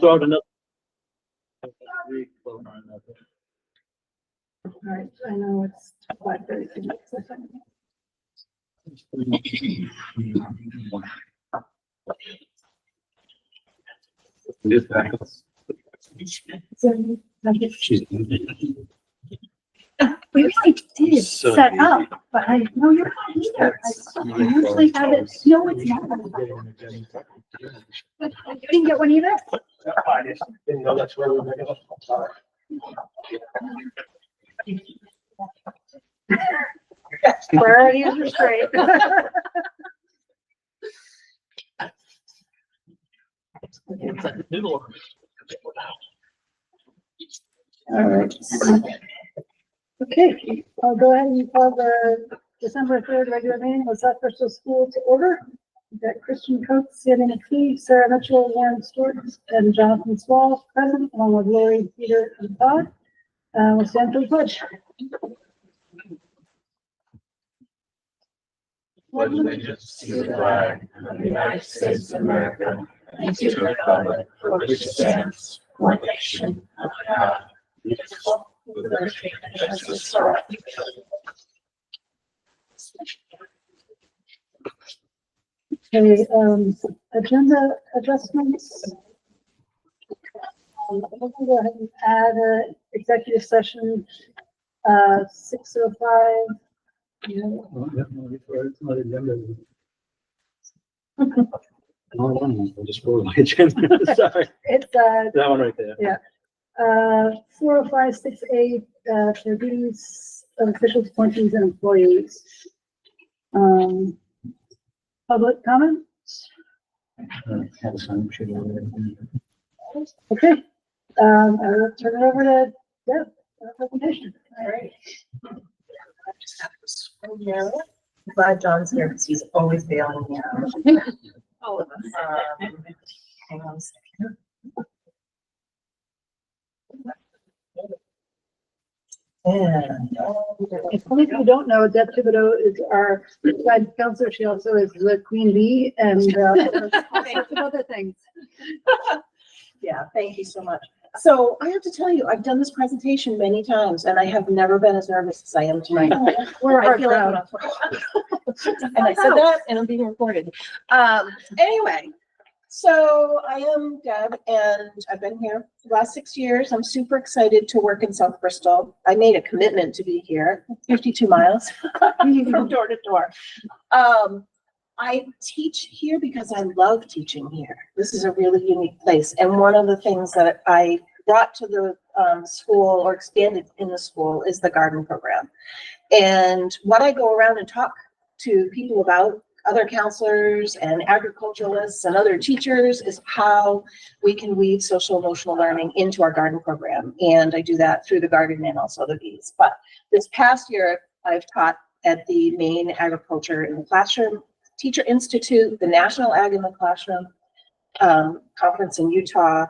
throw out another. All right, I know it's 5:30. We really did set up, but I know you're not here. I usually have it. No, it's not. You didn't get one either? I just didn't know that's where we were going. Priorities are straight. All right. Okay, I'll go ahead and call the December 3rd regular meeting of South Bristol School to order. We've got Christian Coates, Sandy McPhee, Sarah Mitchell, Warren Stewart, and Jonathan Swall present, along with Lori, Peter, and Todd. We'll stand for the pledge. Pledge allegiance to the flag of the United States of America and to the republic for which it stands, one nation, under God, indivisible, with liberty and justice for all. Okay, agenda adjustments. I'm going to go ahead and add an executive session, 6:05. Yeah. I'll just follow my agenda. Sorry. It's That one right there. Yeah. 405, 6A, for duties of officials, appointees, and employees. Public comment? Okay. I will turn it over to Deb for the presentation. All right. I just have this one here. I'm glad John's here because he's always bailing me out. All of us. Hang on a second. And If only people don't know, Deb Thibodeau is our guidance counselor. She also is the queen bee and all sorts of other things. yeah, thank you so much. So I have to tell you, I've done this presentation many times and I have never been as nervous as I am tonight. We're I hard feel proud. and I said that and I'm being recorded. Anyway, so I am Deb and I've been here for the last 6 years. I'm super excited to work in South Bristol. I made a commitment to be here, 52 miles from door to door. I teach here because I love teaching here. This is a really unique place. And one of the things that I brought to the school or expanded in the school is the garden program. And what I go around and talk to people about, other counselors and agriculturalists and other teachers, is how we can weave social emotional learning into our garden program. And I do that through the garden and also the bees. But this past year, I've taught at the Maine Agriculture in the Classroom Teacher Institute, the National Ag in the Classroom conference in Utah,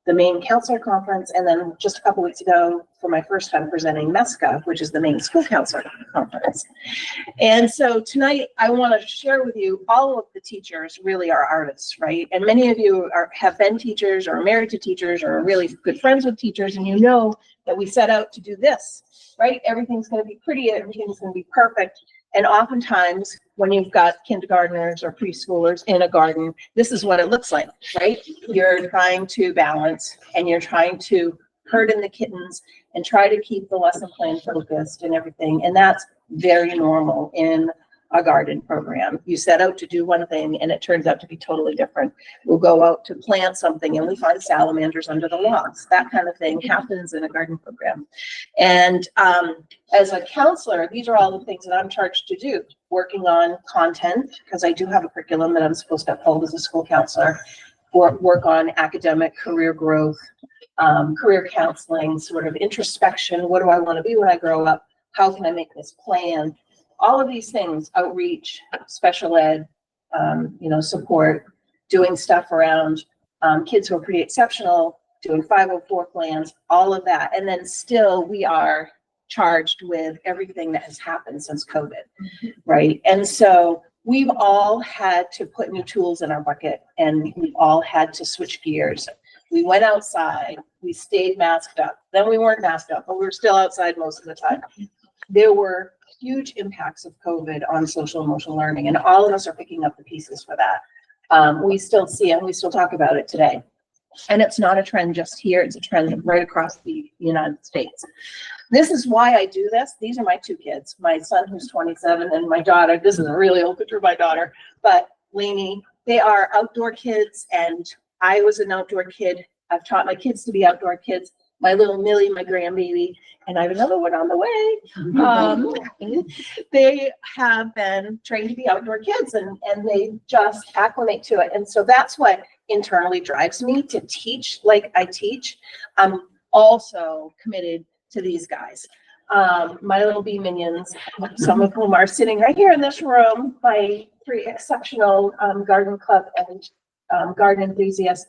the Maine Counselor Conference, and then just a couple weeks ago, for my first time presenting MESCA, which is the Maine School Counselor Conference. And so tonight, I want to share with you, all of the teachers really are artists, right? And many of you have been teachers or are married to teachers or are really good friends with teachers, and you know that we set out to do this, right? Everything's going to be pretty, everything's going to be perfect. And oftentimes, when you've got kindergartners or preschoolers in a garden, this is what it looks like, right? You're trying to balance and you're trying to herd in the kittens and try to keep the lesson plan focused and everything. And that's very normal in a garden program. You set out to do one thing and it turns out to be totally different. We'll go out to plant something and we find salamanders under the logs. That kind of thing happens in a garden program. And as a counselor, these are all the things that I'm charged to do. Working on content, because I do have a curriculum that I'm supposed to uphold as a school counselor. Work on academic career growth, career counseling, sort of introspection. What do I want to be when I grow up? How can I make this plan? All of these things, outreach, special ed, support, doing stuff around kids who are pretty exceptional, doing 504 plans, all of that. And then still we are charged with everything that has happened since COVID, right? And so we've all had to put new tools in our bucket and we've all had to switch gears. We went outside, we stayed masked up. Then we weren't masked up, but we were still outside most of the time. There were huge impacts of COVID on social emotional learning, and all of us are picking up the pieces for that. We still see it, and we still talk about it today. And it's not a trend just here, it's a trend right across the United States. This is why I do this. These are my two kids, my son who's 27 and my daughter. This is a really old picture of my daughter, but Lainey, they are outdoor kids, and I was an outdoor kid. I've taught my kids to be outdoor kids. My little Millie, my grandbaby, and I have another one on the way. They have been trained to be outdoor kids, and they just acclimate to it. And so that's what internally drives me to teach like I teach. I'm also committed to these guys. My little bee minions, some of whom are sitting right here in this room, my three exceptional garden club and garden enthusiasts.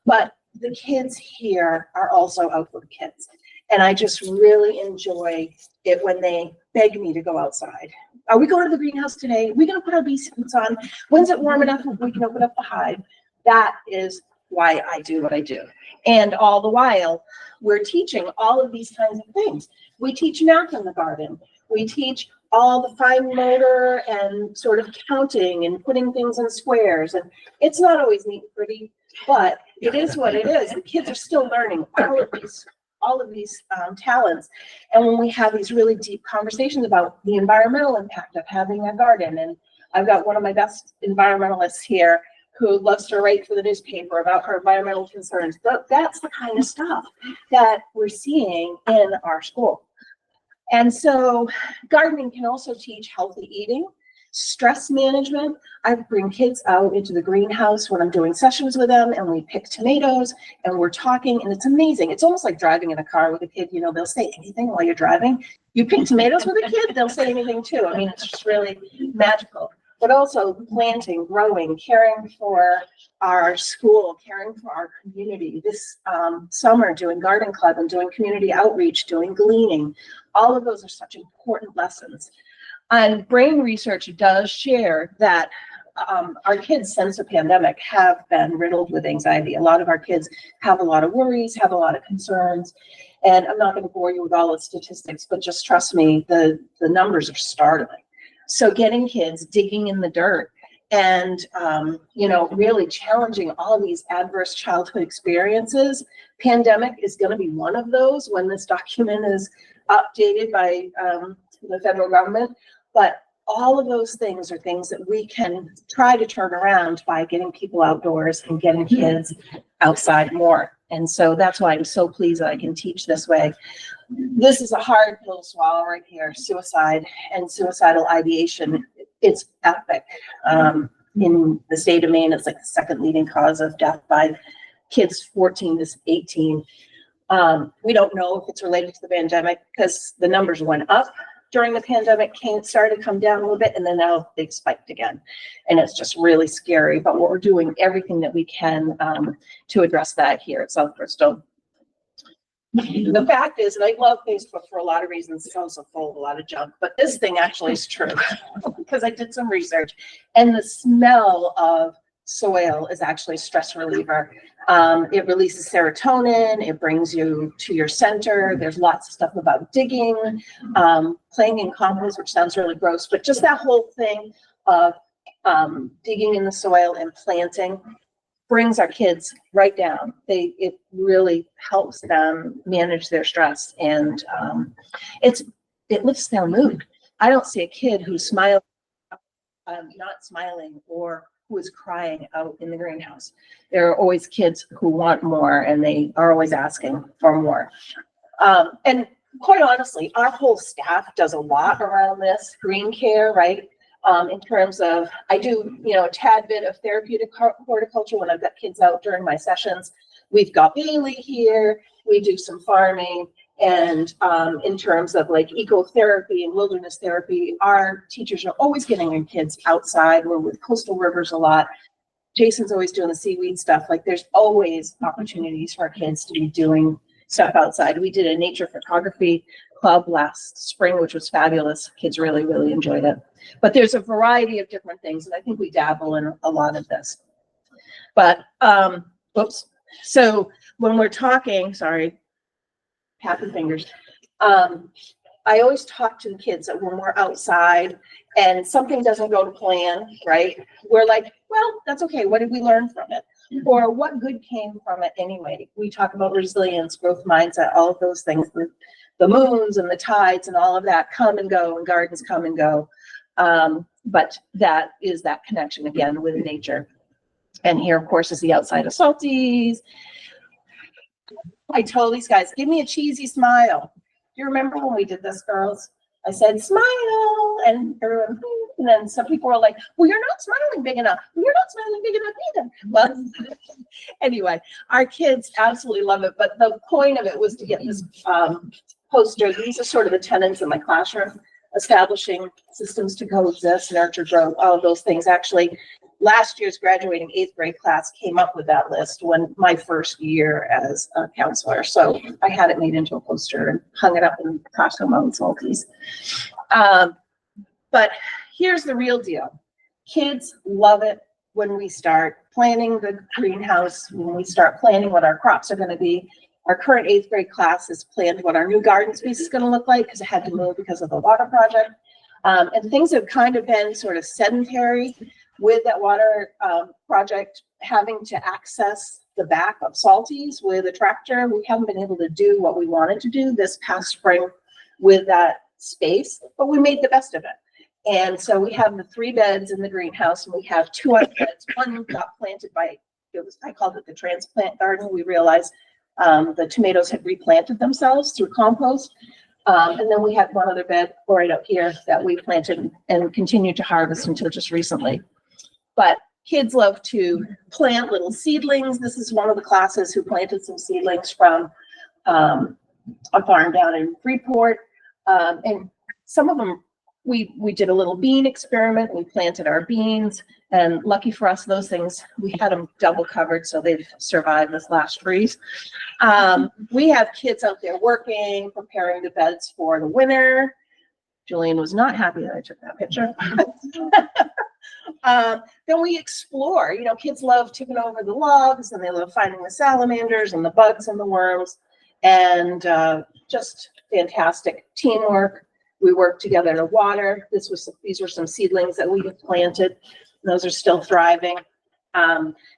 But the kids here are also outdoor kids. And I just really enjoy it when they beg me to go outside. Are we going to the greenhouse today? Are we going to put our bee suits on? When's it warm enough we can open up the hive? That is why I do what I do. And all the while, we're teaching all of these kinds of things. We teach math in the garden. We teach all the fine motor and sort of counting and putting things in squares. And it's not always neat and pretty, but it is what it is. The kids are still learning all of these talents. And when we have these really deep conversations about the environmental impact of having a garden, and I've got one of my best environmentalists here who loves to write for the newspaper about her environmental concerns. But that's the kind of stuff that we're seeing in our school. And so gardening can also teach healthy eating, stress management. I bring kids out into the greenhouse when I'm doing sessions with them, and we pick tomatoes and we're talking, and it's amazing. It's almost like driving in a car with a kid. You know, they'll say anything while you're driving. You pick tomatoes with a kid, they'll say anything too. I mean, it's just really magical. But also planting, growing, caring for our school, caring for our community. This summer, doing garden club and doing community outreach, doing gleaning. All of those are such important lessons. And brain research does share that our kids since the pandemic have been riddled with anxiety. A lot of our kids have a lot of worries, have a lot of concerns. And I'm not going to bore you with all the statistics, but just trust me, the numbers are startling. So getting kids digging in the dirt and, really challenging all these adverse childhood experiences. Pandemic is going to be one of those when this document is updated by the federal government. But all of those things are things that we can try to turn around by getting people outdoors and getting kids outside more. And so that's why I'm so pleased that I can teach this way. This is a hard pill to swallow right here. Suicide and suicidal ideation. It's epic. In the state of Maine, it's like the second leading cause of death by kids 14 to 18. We don't know if it's related to the pandemic because the numbers went up during the pandemic, started to come down a little bit, and then now they've spiked again. And it's just really scary. But we're doing everything that we can to address that here at South Bristol. The fact is, and I love Facebook for a lot of reasons, it's also full of a lot of junk, but this thing actually is true because I did some research, and the smell of soil is actually a stress reliever. It releases serotonin, it brings you to your center. There's lots of stuff about digging, playing in compost, which sounds really gross, but just that whole thing of digging in the soil and planting brings our kids right down. It really helps them manage their stress, and it lifts their mood. I don't see a kid who's smiling, not smiling, or who is crying out in the greenhouse. There are always kids who want more, and they are always asking for more. And quite honestly, our whole staff does a lot around this green care, right? In terms of, I do, a tad bit of therapeutic horticulture when I've got kids out during my sessions. We've got Bailey here, we do some farming, and in terms of like ecotherapy and wilderness therapy, our teachers are always getting their kids outside. We're with coastal rivers a lot. Jason's always doing the seaweed stuff. Like there's always opportunities for our kids to be doing stuff outside. We did a nature photography club last spring, which was fabulous. Kids really, really enjoyed it. But there's a variety of different things, and I think we dabble in a lot of this. But, so when we're talking, sorry, happy fingers. I always talk to the kids that when we're outside and something doesn't go to plan, right? We're like, well, that's okay. What did we learn from it? Or what good came from it anyway? We talk about resilience, growth mindset, all of those things. The moons and the tides and all of that come and go, and gardens come and go. But that is that connection again with nature. And here, of course, is the outside of Salties. I told these guys, give me a cheesy smile. Do you remember when we did this, girls? I said, smile, and everyone, and then some people were like, well, you're not smiling big enough. You're not smiling big enough either. Well, anyway, our kids absolutely love it. But the point of it was to get this poster. These are sort of the tenets in my classroom: establishing systems to coexist, nurture growth, all of those things. Actually, last year's graduating 8th grade class came up with that list when my first year as a counselor. So I had it made into a poster and hung it up in the classroom on Salties. But here's the real deal. Kids love it when we start planning the greenhouse, when we start planning what our crops are going to be. Our current 8th grade class has planned what our new garden space is going to look like because it had to move because of the water project. And things have kind of been sort of sedentary with that water project having to access the back of Salties with a tractor. We haven't been able to do what we wanted to do this past spring with that space, but we made the best of it. And so we have the 3 beds in the greenhouse, and we have 2 other beds. One got planted by, I called it the transplant garden. We realized the tomatoes had replanted themselves through compost. And then we had one other bed right up here that we planted and continued to harvest until just recently. But kids love to plant little seedlings. This is one of the classes who planted some seedlings from a farm down in Freeport. And some of them, we did a little bean experiment. We planted our beans, and lucky for us, those things, we had them double covered, so they've survived this last freeze. We have kids out there working, preparing the beds for the winter. Julian was not happy that I took that picture. Then we explore. You know, kids love tipping over the logs, and they love finding the salamanders and the bugs and the worms, and just fantastic teamwork. We worked together to water. These were some seedlings that we had planted. Those are still thriving.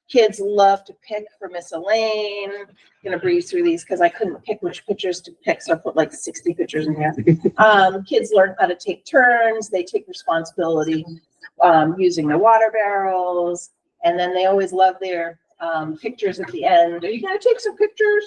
Kids love to pick for Miss Elaine. I'm gonna breeze through these because I couldn't pick which pictures to pick, so I put like 60 pictures in here. Kids learn how to take turns. They take responsibility using the water barrels, and then they always love their pictures at the end. Are you gonna take some pictures?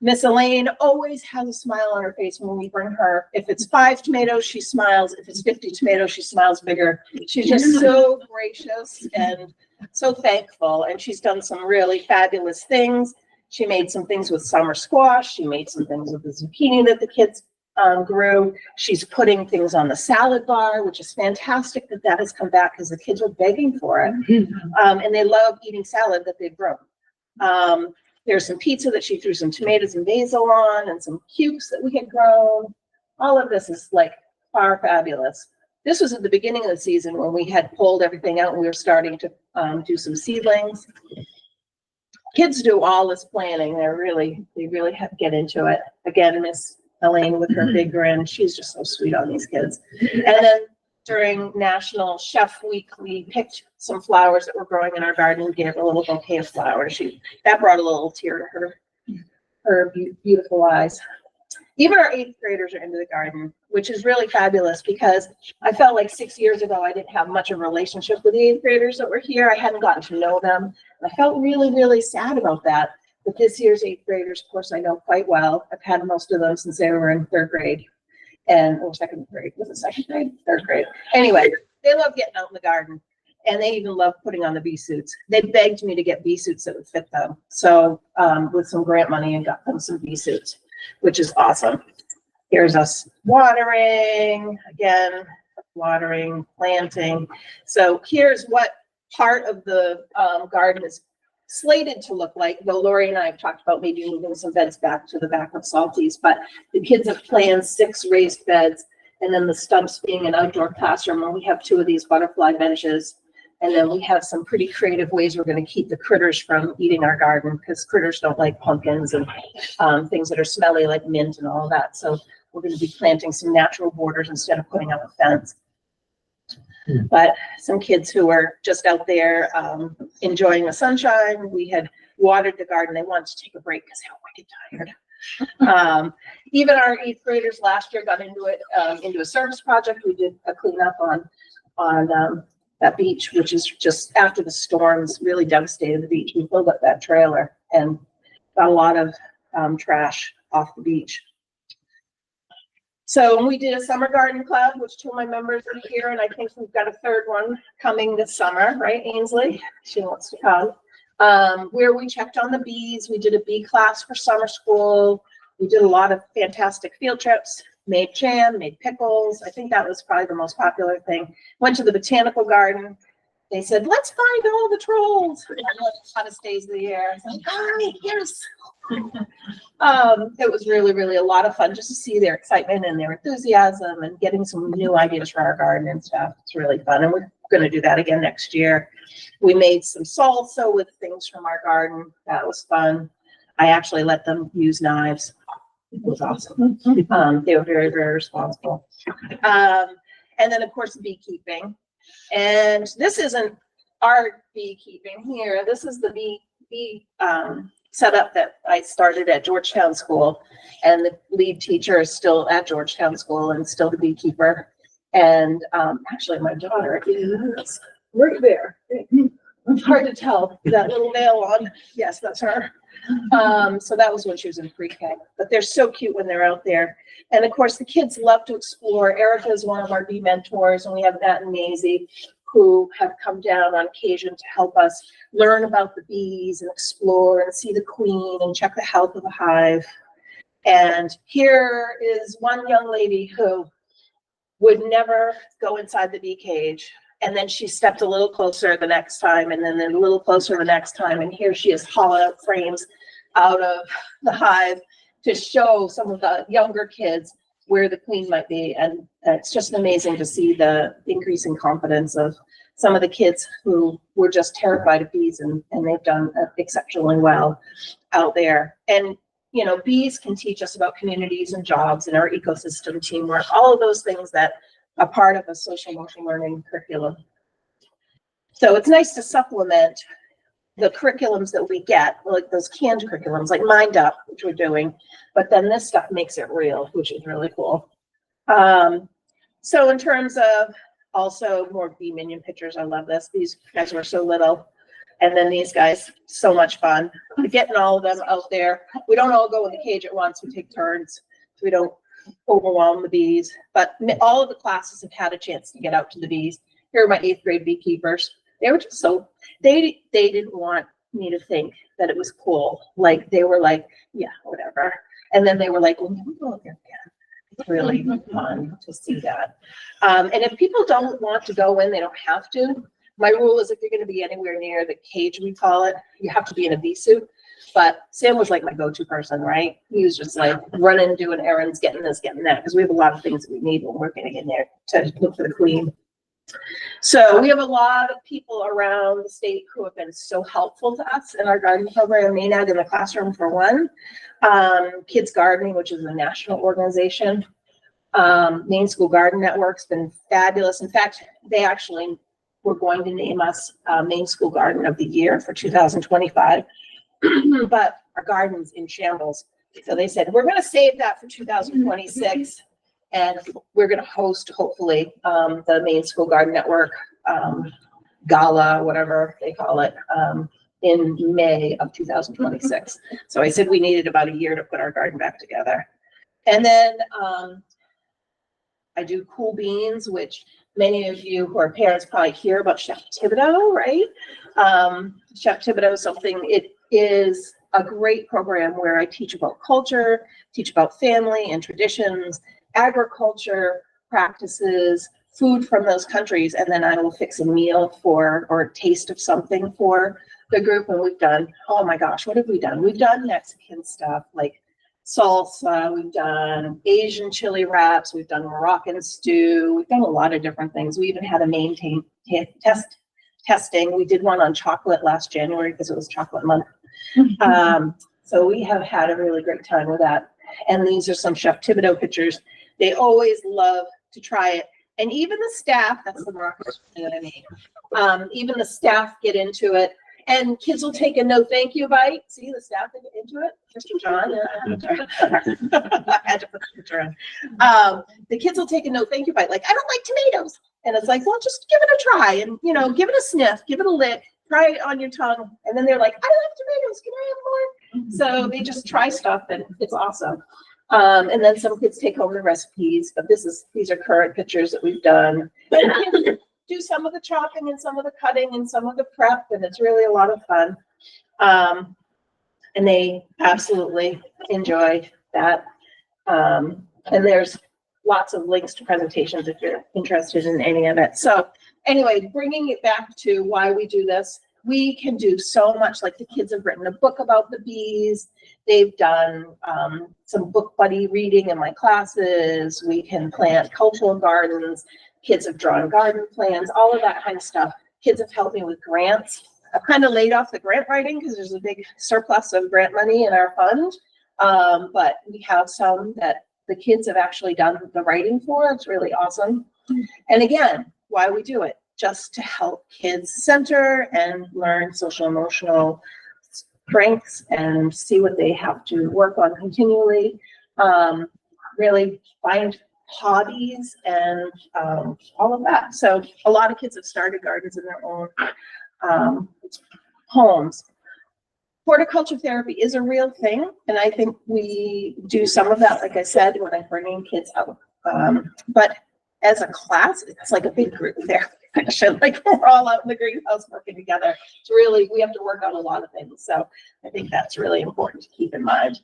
Miss Elaine always has a smile on her face when we bring her. If it's 5 tomatoes, she smiles. If it's 50 tomatoes, she smiles bigger. She's just so gracious and so thankful. And she's done some really fabulous things. She made some things with summer squash. She made some things with the zucchini that the kids grew. She's putting things on the salad bar, which is fantastic that has come back because the kids were begging for it. And they love eating salad that they've grown. There's some pizza that she threw some tomatoes and basil on, and some cukes that we had grown. All of this is like far fabulous. This was at the beginning of the season when we had pulled everything out and we were starting to do some seedlings. Kids do all this planning. They really have to get into it. Again, Miss Elaine with her big grin, she's just so sweet on these kids. And then during National Chef Week, we picked some flowers that were growing in our garden and gave her a little bouquet of flowers. That brought a little tear to her beautiful eyes. Even our 8th graders are into the garden, which is really fabulous because I felt like 6 years ago, I didn't have much of a relationship with the 8th graders that were here. I hadn't gotten to know them. And I felt really, really sad about that. But this year's 8th graders, of course, I know quite well. I've had most of them since they were in 3rd grade. Or 2nd grade. Was it 2nd grade? 3rd grade. Anyway, they love getting out in the garden, and they even love putting on the bee suits. They begged me to get bee suits that would fit them. So with some grant money, and got them some bee suits, which is awesome. Here's us watering, again, watering, planting. So here's what part of the garden is slated to look like, though Lori and I have talked about maybe moving some beds back to the back of Salties, but the kids have planned 6 raised beds, and then the stumps being an outdoor classroom where we have 2 of these butterfly benches. And then we have some pretty creative ways we're going to keep the critters from eating our garden, because critters don't like pumpkins and things that are smelly like mint and all of that. So we're going to be planting some natural borders instead of putting up a fence. But some kids who were just out there enjoying the sunshine, we had watered the garden. They wanted to take a break because they were wicked tired. Even our 8th graders last year got into it, into a service project. We did a cleanup on that beach, which is just after the storms really devastated the beach. We filled up that trailer and got a lot of trash off the beach. So we did a summer garden club, which 2 of my members are here, and I think we've got a 3rd one coming this summer, right, Ainsley? She wants to come. Where we checked on the bees. We did a bee class for summer school. We did a lot of fantastic field trips, made jam, made pickles. I think that was probably the most popular thing. Went to the botanical garden. They said, let's find all the trolls. And I let hottest days of the year. I was like, all right, yes. It was really, really a lot of fun just to see their excitement and their enthusiasm and getting some new ideas for our garden and stuff. It's really fun. And we're going to do that again next year. We made some salsa with things from our garden. That was fun. I actually let them use knives. It was awesome. They were very, very responsible. And then, of course, beekeeping. And this isn't our beekeeping here. This is the bee setup that I started at Georgetown School. And the lead teacher is still at Georgetown School and still the beekeeper. And actually, my daughter is right there. It's hard to tell. That little veil on. Yes, that's her. So that was when she was in pre-K. But they're so cute when they're out there. And of course, the kids love to explore. Erica is one of our bee mentors, and we have Matt and Maisie, who have come down on occasion to help us learn about the bees and explore and see the queen and check the health of the hive. And here is one young lady who would never go inside the bee cage. And then she stepped a little closer the next time, and then a little closer the next time. And here she is hollowed out frames out of the hive to show some of the younger kids where the queen might be. And it's just amazing to see the increasing confidence of some of the kids who were just terrified of bees, and they've done exceptionally well out there. And, you know, bees can teach us about communities and jobs and our ecosystem, teamwork, all of those things that are part of a social emotional learning curriculum. So it's nice to supplement the curriculums that we get, like those canned curriculums, like Mind Up, which we're doing, but then this stuff makes it real, which is really cool. So in terms of also more bee minion pictures, I love this. These guys were so little. And then these guys, so much fun. Getting all of them out there. We don't all go in the cage at once. We take turns. So we don't overwhelm the bees. But all of the classes have had a chance to get out to the bees. Here are my 8th grade beekeepers. They were just so, they didn't want me to think that it was cool. Like, they were like, yeah, whatever. And then they were like, well, we'll go there again. It's really fun to see that. And if people don't want to go in, they don't have to. My rule is if you're going to be anywhere near the cage, we call it, you have to be in a bee suit. But Sam was like my go-to person, right? He was just like running, doing errands, getting this, getting that, because we have a lot of things that we need when we're getting in there to look for the queen. So we have a lot of people around the state who have been so helpful to us in our garden program. NANAG in the classroom for one, Kids Gardening, which is a national organization. Maine School Garden Network's been fabulous. In fact, they actually were going to name us Maine School Garden of the Year for 2025, but our garden's in shambles. So they said, we're going to save that for 2026. And we're going to host, hopefully, the Maine School Garden Network gala, whatever they call it, in May of 2026. So I said we needed about a year to put our garden back together. And then I do Cool Beans, which many of you who are parents probably hear about Chef Thibodeau, right? Chef Thibodeau is something, it is a great program where I teach about culture, teach about family and traditions, agriculture practices, food from those countries, and then I will fix a meal for, or a taste of something for the group. And we've done, oh my gosh, what have we done? We've done Mexican stuff like salsa, we've done Asian chili wraps, we've done Moroccan stew, we've done a lot of different things. We even had a Maine testing. We did one on chocolate last January because it was chocolate month. So we have had a really great time with that. And these are some Chef Thibodeau pictures. They always love to try it. And even the staff, that's the Moroccan that I made. Even the staff get into it. And kids will take a no thank you bite. See the staff get into it? Mr. John. I had to put the picture on. The kids will take a no thank you bite. Like, I don't like tomatoes. And it's like, well, just give it a try and, you know, give it a sniff, give it a lick, try it on your tongue. And then they're like, I love tomatoes. Can I have more? So they just try stuff and it's awesome. And then some kids take home the recipes, but these are current pictures that we've done. And do some of the chopping and some of the cutting and some of the prep, and it's really a lot of fun. And they absolutely enjoyed that. And there's lots of links to presentations if you're interested in any of it. So anyway, bringing it back to why we do this, we can do so much. Like the kids have written a book about the bees. They've done some book buddy reading in my classes. We can plant cultural gardens. Kids have drawn garden plans, all of that kind of stuff. Kids have helped me with grants. I've kind of laid off the grant writing because there's a big surplus of grant money in our fund. But we have some that the kids have actually done the writing for. It's really awesome. And again, why we do it, just to help kids center and learn social emotional strengths and see what they have to work on continually. Really find hobbies and all of that. So a lot of kids have started gardens in their own homes. Horticulture therapy is a real thing, and I think we do some of that, like I said, when I'm bringing kids out. But as a class, it's like a big group therapy session. Like we're all out in the greenhouse working together. It's really, we have to work out a lot of things. So I think that's really important to keep in mind.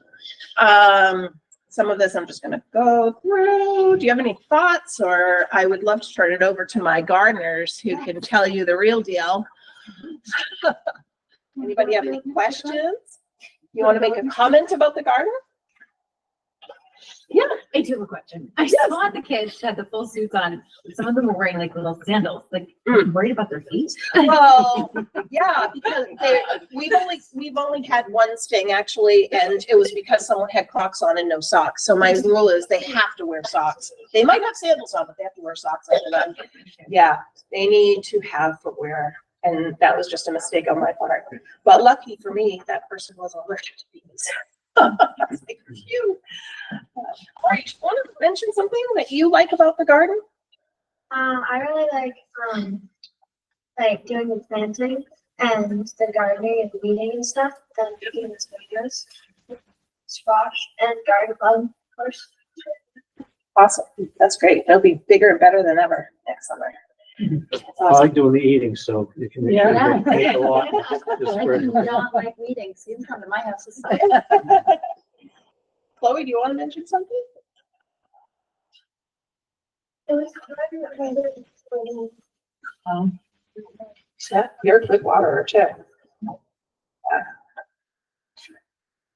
Some of this I'm just going to go through. Do you have any thoughts? Or I would love to turn it over to my gardeners who can tell you the real deal. Anybody have any questions? You want to make a comment about the garden? Yeah, I do have a question. I saw the kids had the full suits on. Some of them were wearing like little sandals. Like, are you worried about their feet? Well, yeah, because we've only had one sting actually, and it was because someone had Crocs on and no socks. So my rule is they have to wear socks. They might have sandals on, but they have to wear socks under them. Yeah, they need to have footwear, and that was just a mistake on my part. But lucky for me, that person wasn't allergic to bees. Like, phew. All right, want to mention something that you like about the garden? I really like doing the planting and the gardening and weeding and stuff. Then picking the tomatoes, squash, and garden club, of course. Awesome, that's great. It'll be bigger and better than ever next summer. That's I awesome. like doing the eating, so you can Yeah. make a lot. This I spring. do not like meetings. You can come to my house. This time. Chloe, do you want to mention something? It was hard. Yeah, you're a good waterer too.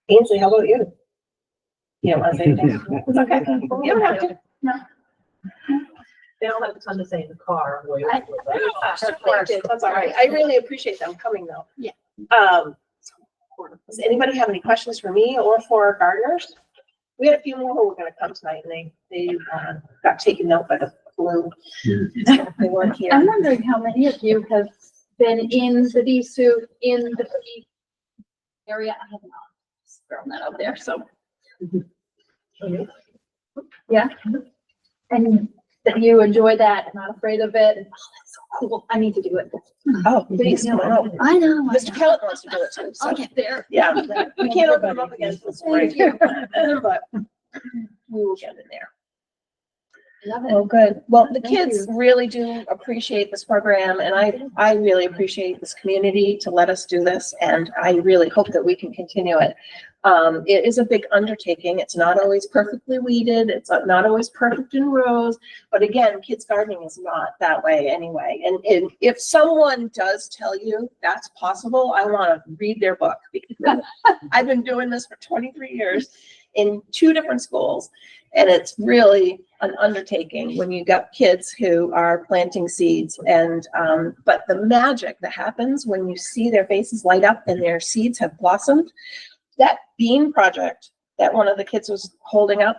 Ainsley, how about you? You don't want to say anything? It's okay. You don't have to. They don't have a ton to say in the car. Of course, that's all right. I really appreciate them coming though. Yeah. Does anybody have any questions for me or for our gardeners? We had a few more who were gonna come tonight and they got taken out by the flu. They weren't here. I'm wondering how many of you have been in the bee suit in the bee area. I have not. Just throwing that out there. So. Yeah. And that you enjoy that and not afraid of it. And, oh, that's so cool. I need to do it. Oh, please, come on. I know. Mr. Kellett wants to do it too. So, I'll get there. yeah, we can't open them up again. But we will get in there. Love Oh, good. Well, the Thank kids you. really do appreciate this program, and I really appreciate this community to let us do this, and I really hope that we can continue it. It is a big undertaking. It's not always perfectly weeded. It's not always perfect in rows. But again, kids gardening is not that way anyway. And if someone does tell you that's possible, I want to read their book because I've been doing this for 23 years in 2 different schools. And it's really an undertaking when you got kids who are planting seeds. And but the magic that happens when you see their faces light up and their seeds have blossomed. That bean project that one of the kids was holding up,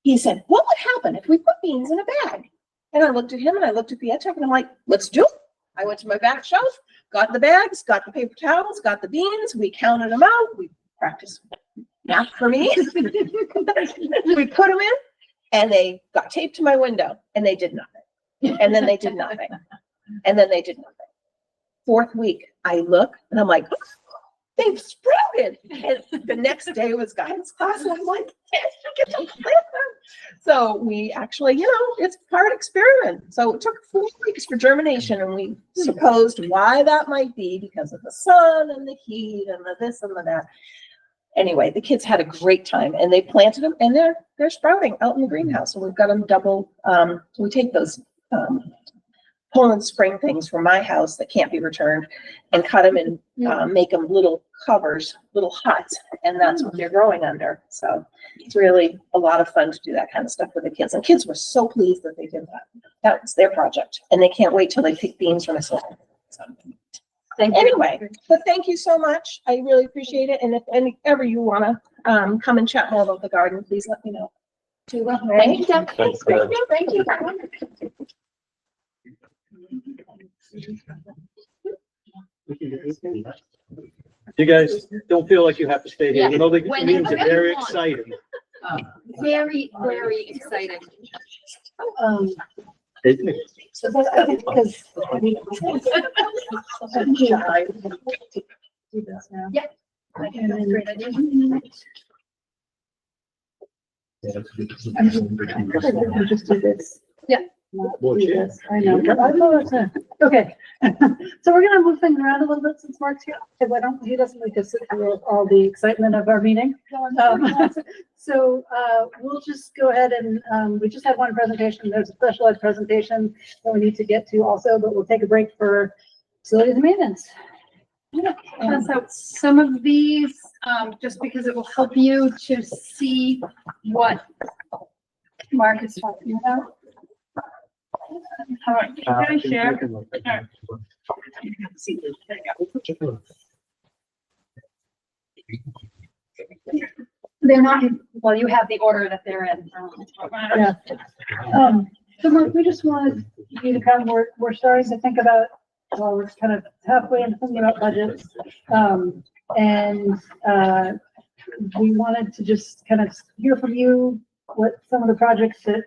he said, what would happen if we put beans in a bag? And I looked at him and I looked at the edge and I'm like, let's do it. I went to my back shelf, got the bags, got the paper towels, got the beans. We counted them out. We practiced math for me. We put them in and they got taped to my window and they did nothing. And then they did nothing. And then they did nothing. 4th week, I look and I'm like, they've sprouted. And the next day was guidance class. And I'm like, yes, you get to plant them. So we actually, it's part experiment. So it took 4 weeks for germination. And we supposed why that might be because of the sun and the heat and the this and the that. Anyway, the kids had a great time and they planted them and they're sprouting out in the greenhouse. And we've got them double. We take those Poland spring things from my house that can't be returned and cut them and make them little covers, little huts, and that's what they're growing under. So it's really a lot of fun to do that kind of stuff with the kids. And kids were so pleased that they did that. That was their project, and they can't wait till they pick beans from a soil. So anyway, but thank you so much. I really appreciate it. And if ever you want to come and chat more about the garden, please let me know. Thank you. Thank you. You guys don't feel like you have to stay here. You know, the When- meetings are very exciting. Very, very exciting. So that's, I think, because. Do this now. Yeah. And then- Great idea. We just do this. Yeah. Not do this. I know, but I know it's okay. So we're gonna move things around a little bit since Mark's here, because he doesn't like to sit through all the excitement of our meeting. So we'll just go ahead and we just had one presentation. There's a special ed presentation that we need to get to also, but we'll take a break for facilities and maintenance. Pass out some of these, just because it will help you to see what Mark is talking about. All right, can I share? They're not, well, you have the order that they're in. Yeah. So Mark, we just wanted you to kind of, we're starting to think about, well, we're kind of halfway into thinking about budgets. And we wanted to just kind of hear from you what some of the projects that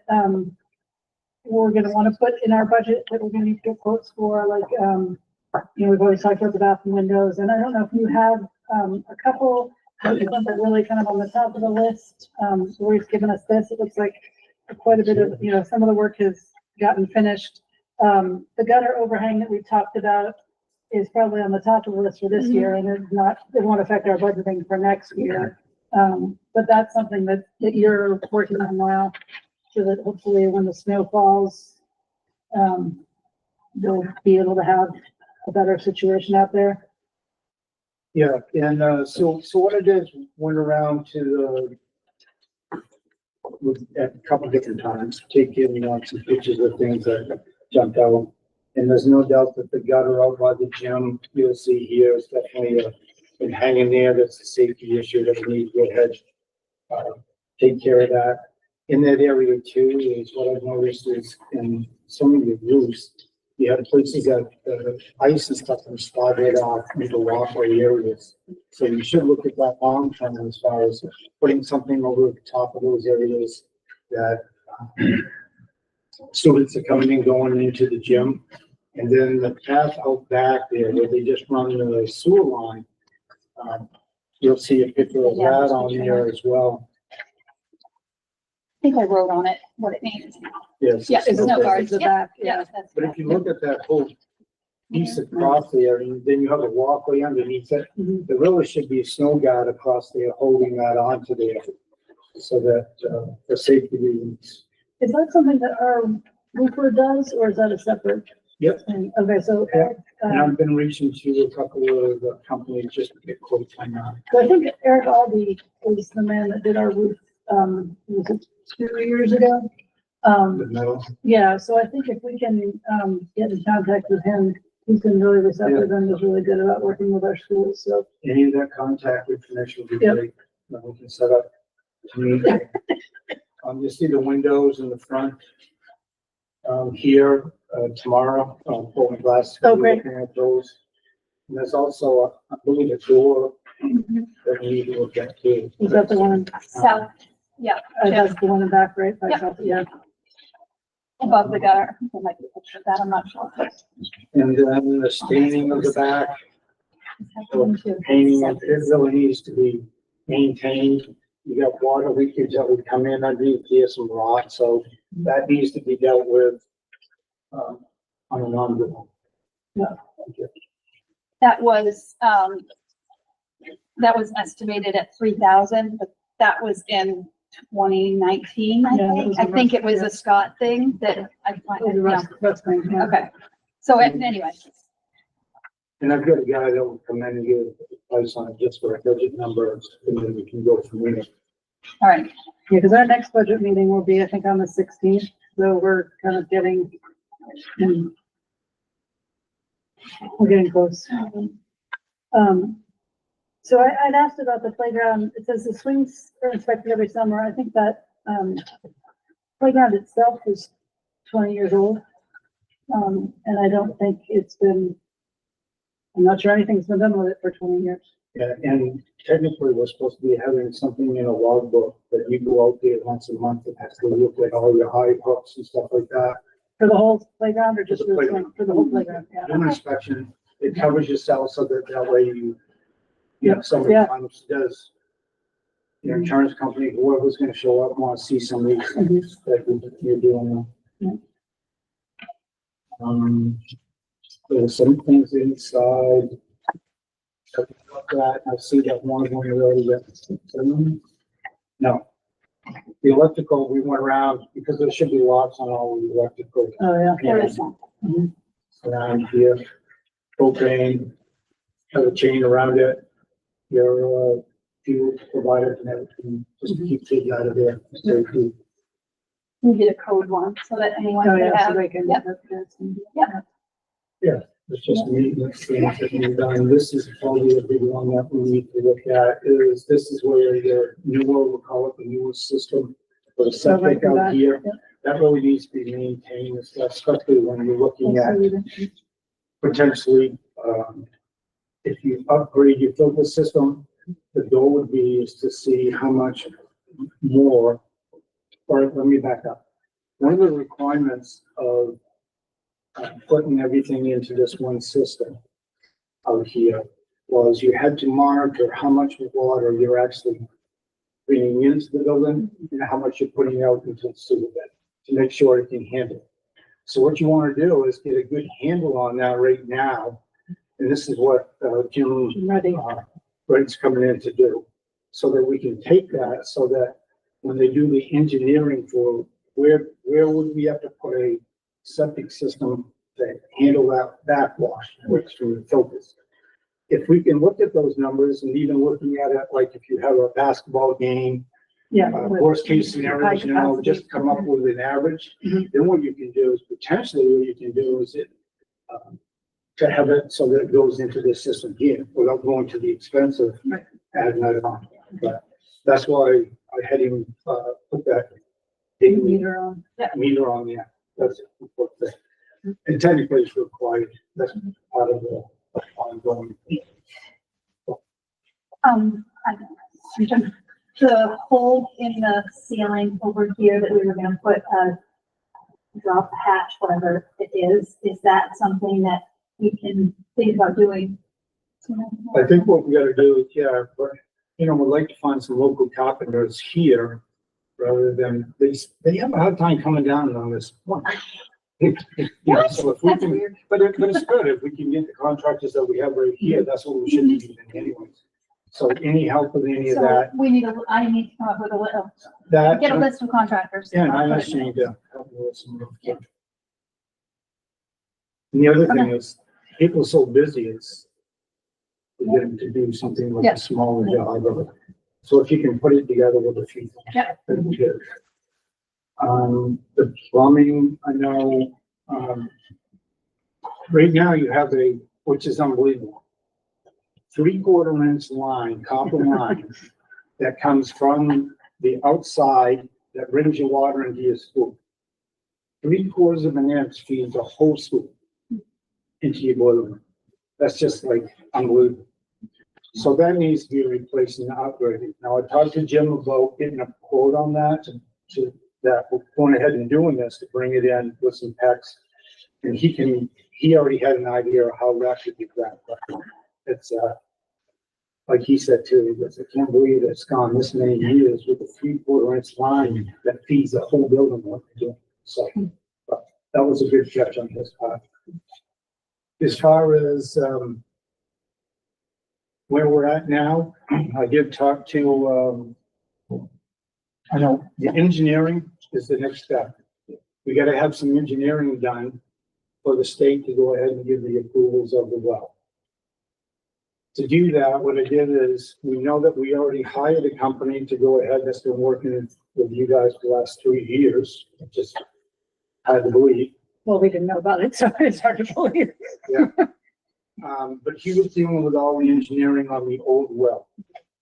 we're gonna want to put in our budget that we're gonna need to get quotes for, like, we've always talked about the bathroom windows, and I don't know if you have a couple that are really kind of on the top of the list. Lori's given us this. It looks like quite a bit of, some of the work has gotten finished. The gutter overhang that we talked about is probably on the top of the list for this year, and it won't affect our budgeting for next year. But that's something that you're working on now, so that hopefully when the snow falls, you'll be able to have a better situation out there. Yeah, and so what I did is went around to at a couple different times, taking some pictures of things that jumped out. And there's no doubt that the gutter out by the gym, you'll see here, is definitely been hanging there. That's a safety issue that we need to go ahead, take care of that. In that area too, is what I've noticed is in some of the roofs, you have places that ice and stuff are spotted off into walkway areas. So you should look at that long term as far as putting something over the top of those areas that students are coming and going into the gym. And then the path out back there where they just run the sewer line, you'll see a picture of that on there as well. I think I wrote on it what it means. Yes. Yeah, it's no okay. guards. The back, Yeah. But if you look at that whole piece across there, and then you have a walkway underneath it. Mhm. There really should be a snow guard across there holding that onto there, so that, for safety reasons. Is that something that our roofer does, or is that a separate? Yep. thing? Okay, so, Yeah. And I've been reaching to a couple of companies just to get quotes on that. so I think Eric Albee was the man that did our roof, was it 2 years ago? The metal. Yeah, so I think if we can, get in contact with him, he's been really receptive and is really good about working with our schools, so. Any of that contact information would be Yep. great. Then we can set up to meet. You see the windows in the front, here, tomorrow, pulling glass. Oh, great. Looking at those. And there's also, I believe, a door that we need to look at too. Is that the one, South, that's the one in back, right? By Yep. South, yeah. above the gutter. There might be a picture of that, I'm not sure. And then the staining of the back, or painting, it really needs to be maintained. You got water leakage that would come in underneath here, some rot, so that needs to be dealt with, on an ongoing. That was estimated at 3,000, but that was in 2019, I Yeah, that think. was I a think it was rough- a Scott thing that I find, Oh, the rest, that's fine, yeah. okay. So anyway, And I've got a guy that will come in and give a price on it just for a budget number, and then we can go from there. all right. Yeah, because our next budget meeting will be, I think, on the 16th, so we're kind of getting, we're getting close. So I'd asked about the playground. It says the swings are inspected every summer. I think that, playground itself is 20 years old. And I don't think it's been, I'm not sure anything's been done with it for 20 years. Yeah, and technically, we're supposed to be having something in a logbook that you go out there once a month and have to look at all your high hooks and stuff like that. For the whole playground or just For the for the playground. swing? For the whole playground, yeah. Do an inspection, it covers yourself so that that way you know, somebody Yeah. comes, does, your insurance company, whoever's gonna show up, wanna see some of these things that you're doing. Yeah. There's some things inside. That, I see that one of them already got. No. The electrical, we went around, because there should be locks on all the electrical. Oh, yeah. There is one. Around here, propane, have a chain around it. Your, fuel provider and everything, just keep kids out of there. Safety. We get a code one so that anyone Oh, can yeah, so have. they can. Yep. It's just maintenance things that we've done. This is probably a big one that we need to look at, is this is where your newer, we'll call it the newest system. For the septic out here, that really needs to be maintained, especially when you're looking at potentially, if you upgrade your filter system, the goal would be is to see how much more, or let me back up. One of the requirements of putting everything into this one system out here was you had to monitor how much water you're actually bringing into the building and how much you're putting out into the sewer bed to make sure it can handle it. So what you want to do is get a good handle on that right now. And this is what Jim Ready. Brent's coming in to do, so that we can take that, so that when they do the engineering for where would we have to put a septic system to handle that backwash, which from the filters. If we can look at those numbers and even looking at it, like if you have a basketball game, Yeah. worst case scenarios, you know, just come up with an average. Mhm. Then what you can do is potentially what you can do is to have it so that it goes into this system here without going to the expense of Right. adding that on. But that's why I had him, put that big Meter on. meter on there. That's important thing. And technically it's required. That's part of the ongoing. The hole in the ceiling over here that we were gonna put a drop hatch, whatever it is that something that we can think about doing? I think what we gotta do, yeah, but, you know, we'd like to find some local carpenters here rather than, they have a hard time coming down on this one. Yeah, so if we can, but it's good, if we can get the contractors that we have right here, that's what we should be using anyways. So any help with any of So that, we need I need to come up with a list, that. get a list of contractors. Yeah, and I actually need to help me with some of the. And the other thing is, people's so busy, it's we get them to do something like Yeah. a smaller job of it. So if you can put it together with a few things. Yeah. That'd be good. The plumbing, I know, right now you have which is unbelievable. 3/4 inch line, copper line, that comes from the outside that brings your water into your school. 3/4 of an inch feeds a whole school into your boiler room. That's just like unbelievable. So that needs to be replaced and upgraded. Now, I talked to Jim about getting a quote on that that we're going ahead and doing this to bring it in with some pecs. And he already had an idea of how that could be done. But it's, like he said too, he goes, I can't believe it's gone this many years with a 3/4 inch line that feeds the whole building. What they're doing. So, but that was a good catch on his part. As far as, where we're at now, I did talk to, I know the engineering is the next step. We gotta have some engineering done for the state to go ahead and give the approvals of the well. To do that, what I did is, we know that we already hired a company to go ahead that's been working with you guys for the last 3 years, just hard to believe. Well, we didn't know about it, so it's hard to believe. But he was dealing with all the engineering on the old well.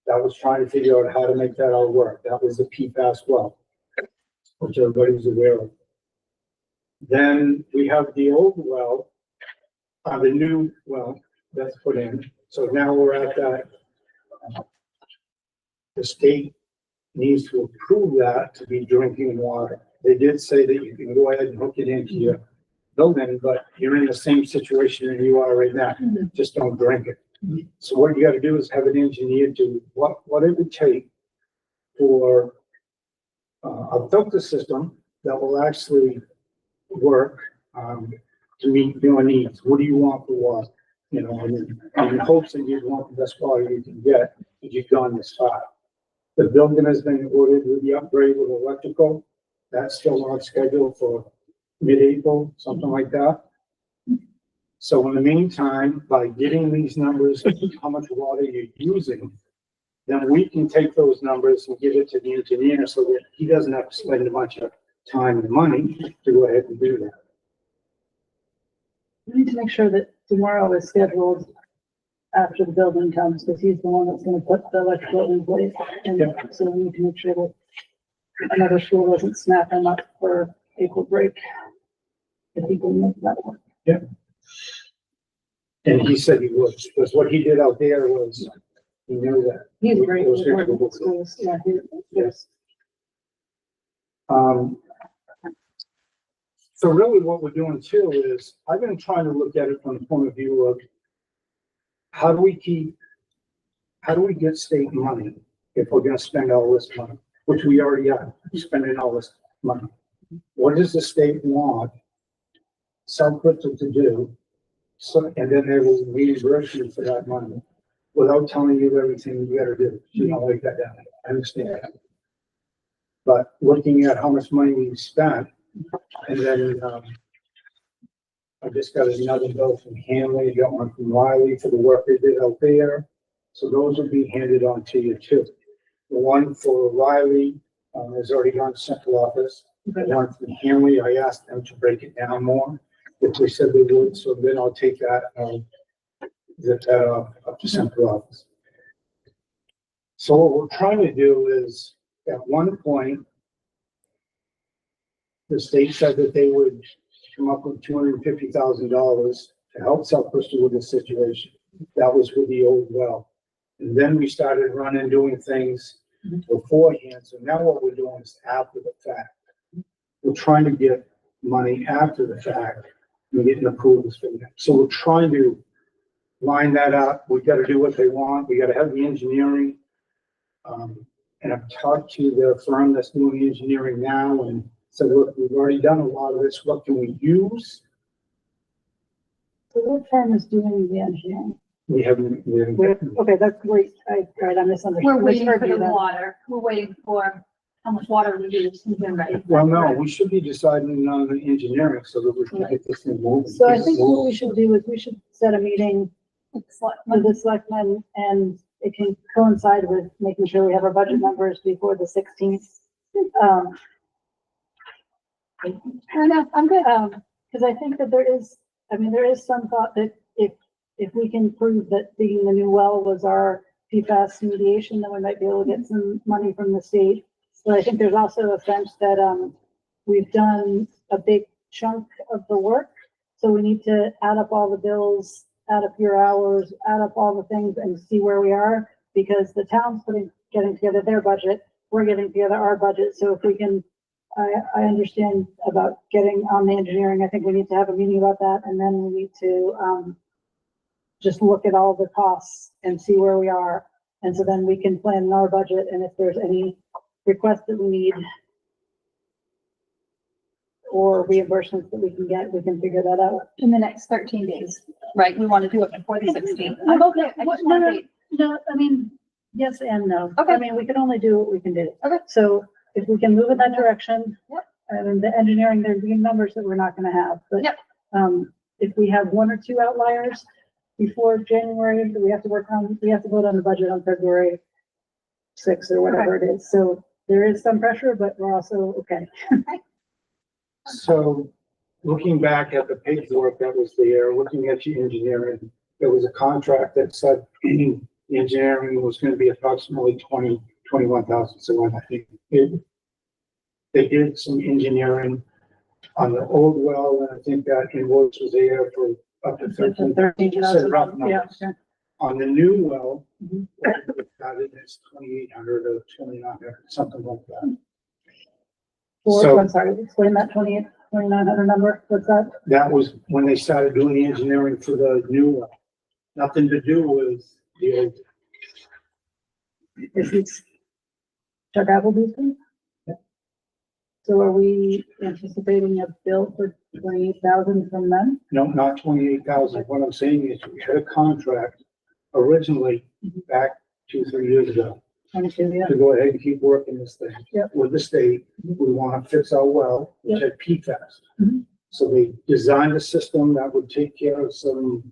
That was trying to figure out how to make that all work. That was the PFAS well, which everybody was aware of. Then we have the old well, the new well that's put in. So now we're at that. The state needs to approve that to be drinking water. They did say that you can go ahead and hook it into your building, but you're in the same situation that you are right now. Just don't drink it. So what you gotta do is have it engineered to what it would take for a filter system that will actually work to meet your needs. What do you want for water? You know, in hopes that you want the best water you can get, if you've gone this far. The building has been ordered with the upgrade with electrical. That's still on schedule for mid-April, something like that. So in the meantime, by getting these numbers, how much water you're using, then we can take those numbers and give it to the engineer so that he doesn't have to spend a bunch of time and money to go ahead and do that. We need to make sure that tomorrow is scheduled after the building comes, because he's the one that's gonna put the electrical in place. And so we need to make sure that another school doesn't snap him up for April break. If he can make that work. Yeah. And he said he would, because what he did out there was, he knew that. He's great. It was with very working good. with schools. Yeah, Yes. So really what we're doing too is, I've been trying to look at it from the point of view of how do we get state money if we're gonna spend all this money, which we already are spending all this money. What does the state want South Bristol to do? So, and then they will reimburse you for that money without telling you everything you gotta do. You know, like that, I understand that. But looking at how much money we spent, and then, I just got another bill from Hanley, got one from Wiley for the work they did out there. So those will be handed on to you too. The one for Wiley, has already gone to central office. The one from Hanley, I asked them to break it down more, which they said they would, so then I'll take that, get that up to central office. So what we're trying to do is, at one point, the state said that they would come up with $250,000 to help South Bristol with this situation. That was with the old well. And then we started doing things beforehand. So now what we're doing is after the fact. We're trying to get money after the fact and getting approvals for that. So we're trying to line that up. We got to do what they want. We got to have the engineering. And I've talked to the firm that's doing the engineering now, and So look, we've already done a lot of this, what can we use? So what firm is doing the engineering? We haven't. Okay, that's great. I misunderstood. We're waiting for Misheard the you then. water. We're waiting for how much water we use and then ready. Well, no, we should be deciding on the engineering so that we can get this thing moving. So I think what we should do is we should set a meeting It's like, with the selectmen, and it can coincide with making sure we have our budget numbers before the 16th. I'm good. Because I think that there is some thought that if we can prove that digging the new well was our PFAS remediation, then we might be able to get some money from the state. But I think there's also a sense that, we've done a big chunk of the work. So we need to add up all the bills, add up your hours, add up all the things and see where we are, because the town's getting together their budget, we're getting together our budget. So if we can, I understand about getting on the engineering. I think we need to have a meeting about that, and then we need to, just look at all the costs and see where we are. And so then we can plan our budget, and if there's any requests that we need or reimbursements that we can get, we can figure that out. in the next 13 days, right? We want to do it before the 16th. I'm okay. I just want to wait. No, I mean, yes and no. Okay. I mean, we can only do what we can do. Okay. So if we can move in that direction. Yep. And the engineering, there'd be numbers that we're not gonna have, but. Yep. If we have one or two outliers before January, we have to vote on the budget on February 6th or whatever it is. So there is some pressure, but we're also okay. So looking back at the paperwork that was there, looking at your engineering, there was a contract that said the engineering was gonna be approximately 21,000. So I think they did some engineering on the old well, and I think that invoice was there for up to 13,000. Rough numbers. Yeah, okay. On the new well, Mhm. what we started is 2,800 or 2,900, something like that. So- I'm sorry, explain that 2,900 number. What's that? That was when they started doing the engineering for the new well. Nothing to do with the old. Is this Chuck Appleby's thing? So are we anticipating a bill for 28,000 from them? No, not 28,000. What I'm saying is we had a contract originally back 2-3 years ago 22, yeah. to go ahead and keep working this thing. Yep. With the state. We want to fix our well, which had PFAS. Mhm. So they designed a system that would take care of some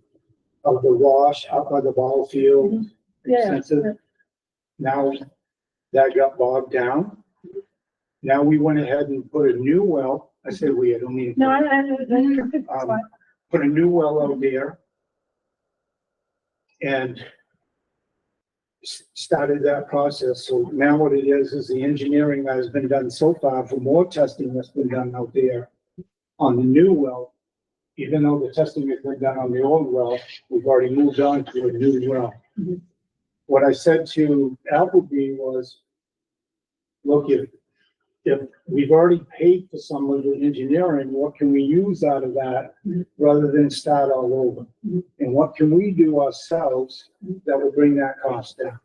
of the wash out by the ball field. Yeah. Extensive. Now that got bogged down. Now we went ahead and put a new well. I said we, I don't mean. No, it's Um, fine. Put a new well out there. And started that process. So now what it is the engineering that has been done so far for more testing that's been done out there on the new well. Even though the testing has been done on the old well, we've already moved on to a new well. Mhm. What I said to Appleby was, look, if we've already paid for some of the engineering, what can we use out of that rather than start all over? And what can we do ourselves that will bring that cost down?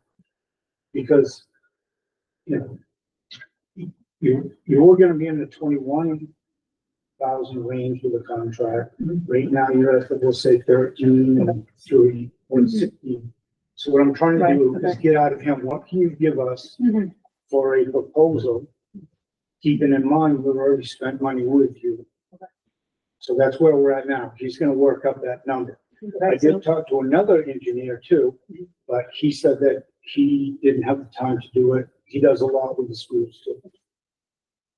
Because, you know, you were gonna be in the 21,000 range with the contract. Right now, you're at, we'll say 13 and 3 or 16. So what I'm trying to do is get out of him, what can you give us Mhm. for a proposal? Keeping in mind, we've already spent money with you. So that's where we're at now. He's gonna work up that number. I did talk to another engineer too, but he said that he didn't have the time to do it. He does a lot with the schools too.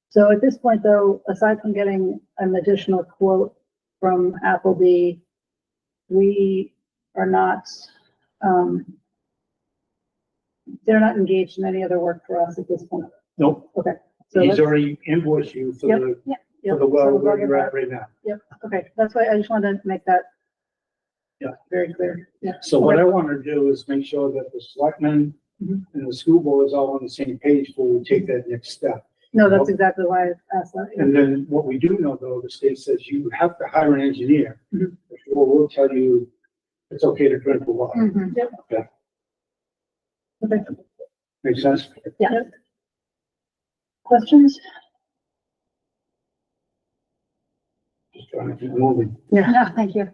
So at this point though, aside from getting an additional quote from Appleby, we are not, they're not engaged in any other work for us at this point. Nope, Okay. So he's let's, already invoiced you for the, yep, for the well so where we'll you're at right now. okay, that's why I just wanted to make that. Yeah. Very clear. Yeah. So what I want to do is make sure that the selectmen Mhm. and the school board is all on the same page before we take that next step. No, that's exactly why I asked that. And then what we do know though, the state says you have to hire an engineer. Mhm. Before we'll tell you it's okay to drink the water. Mhm. Yep. Okay. Okay. Make sense? Yeah. Questions? trying to keep moving. No, thank you.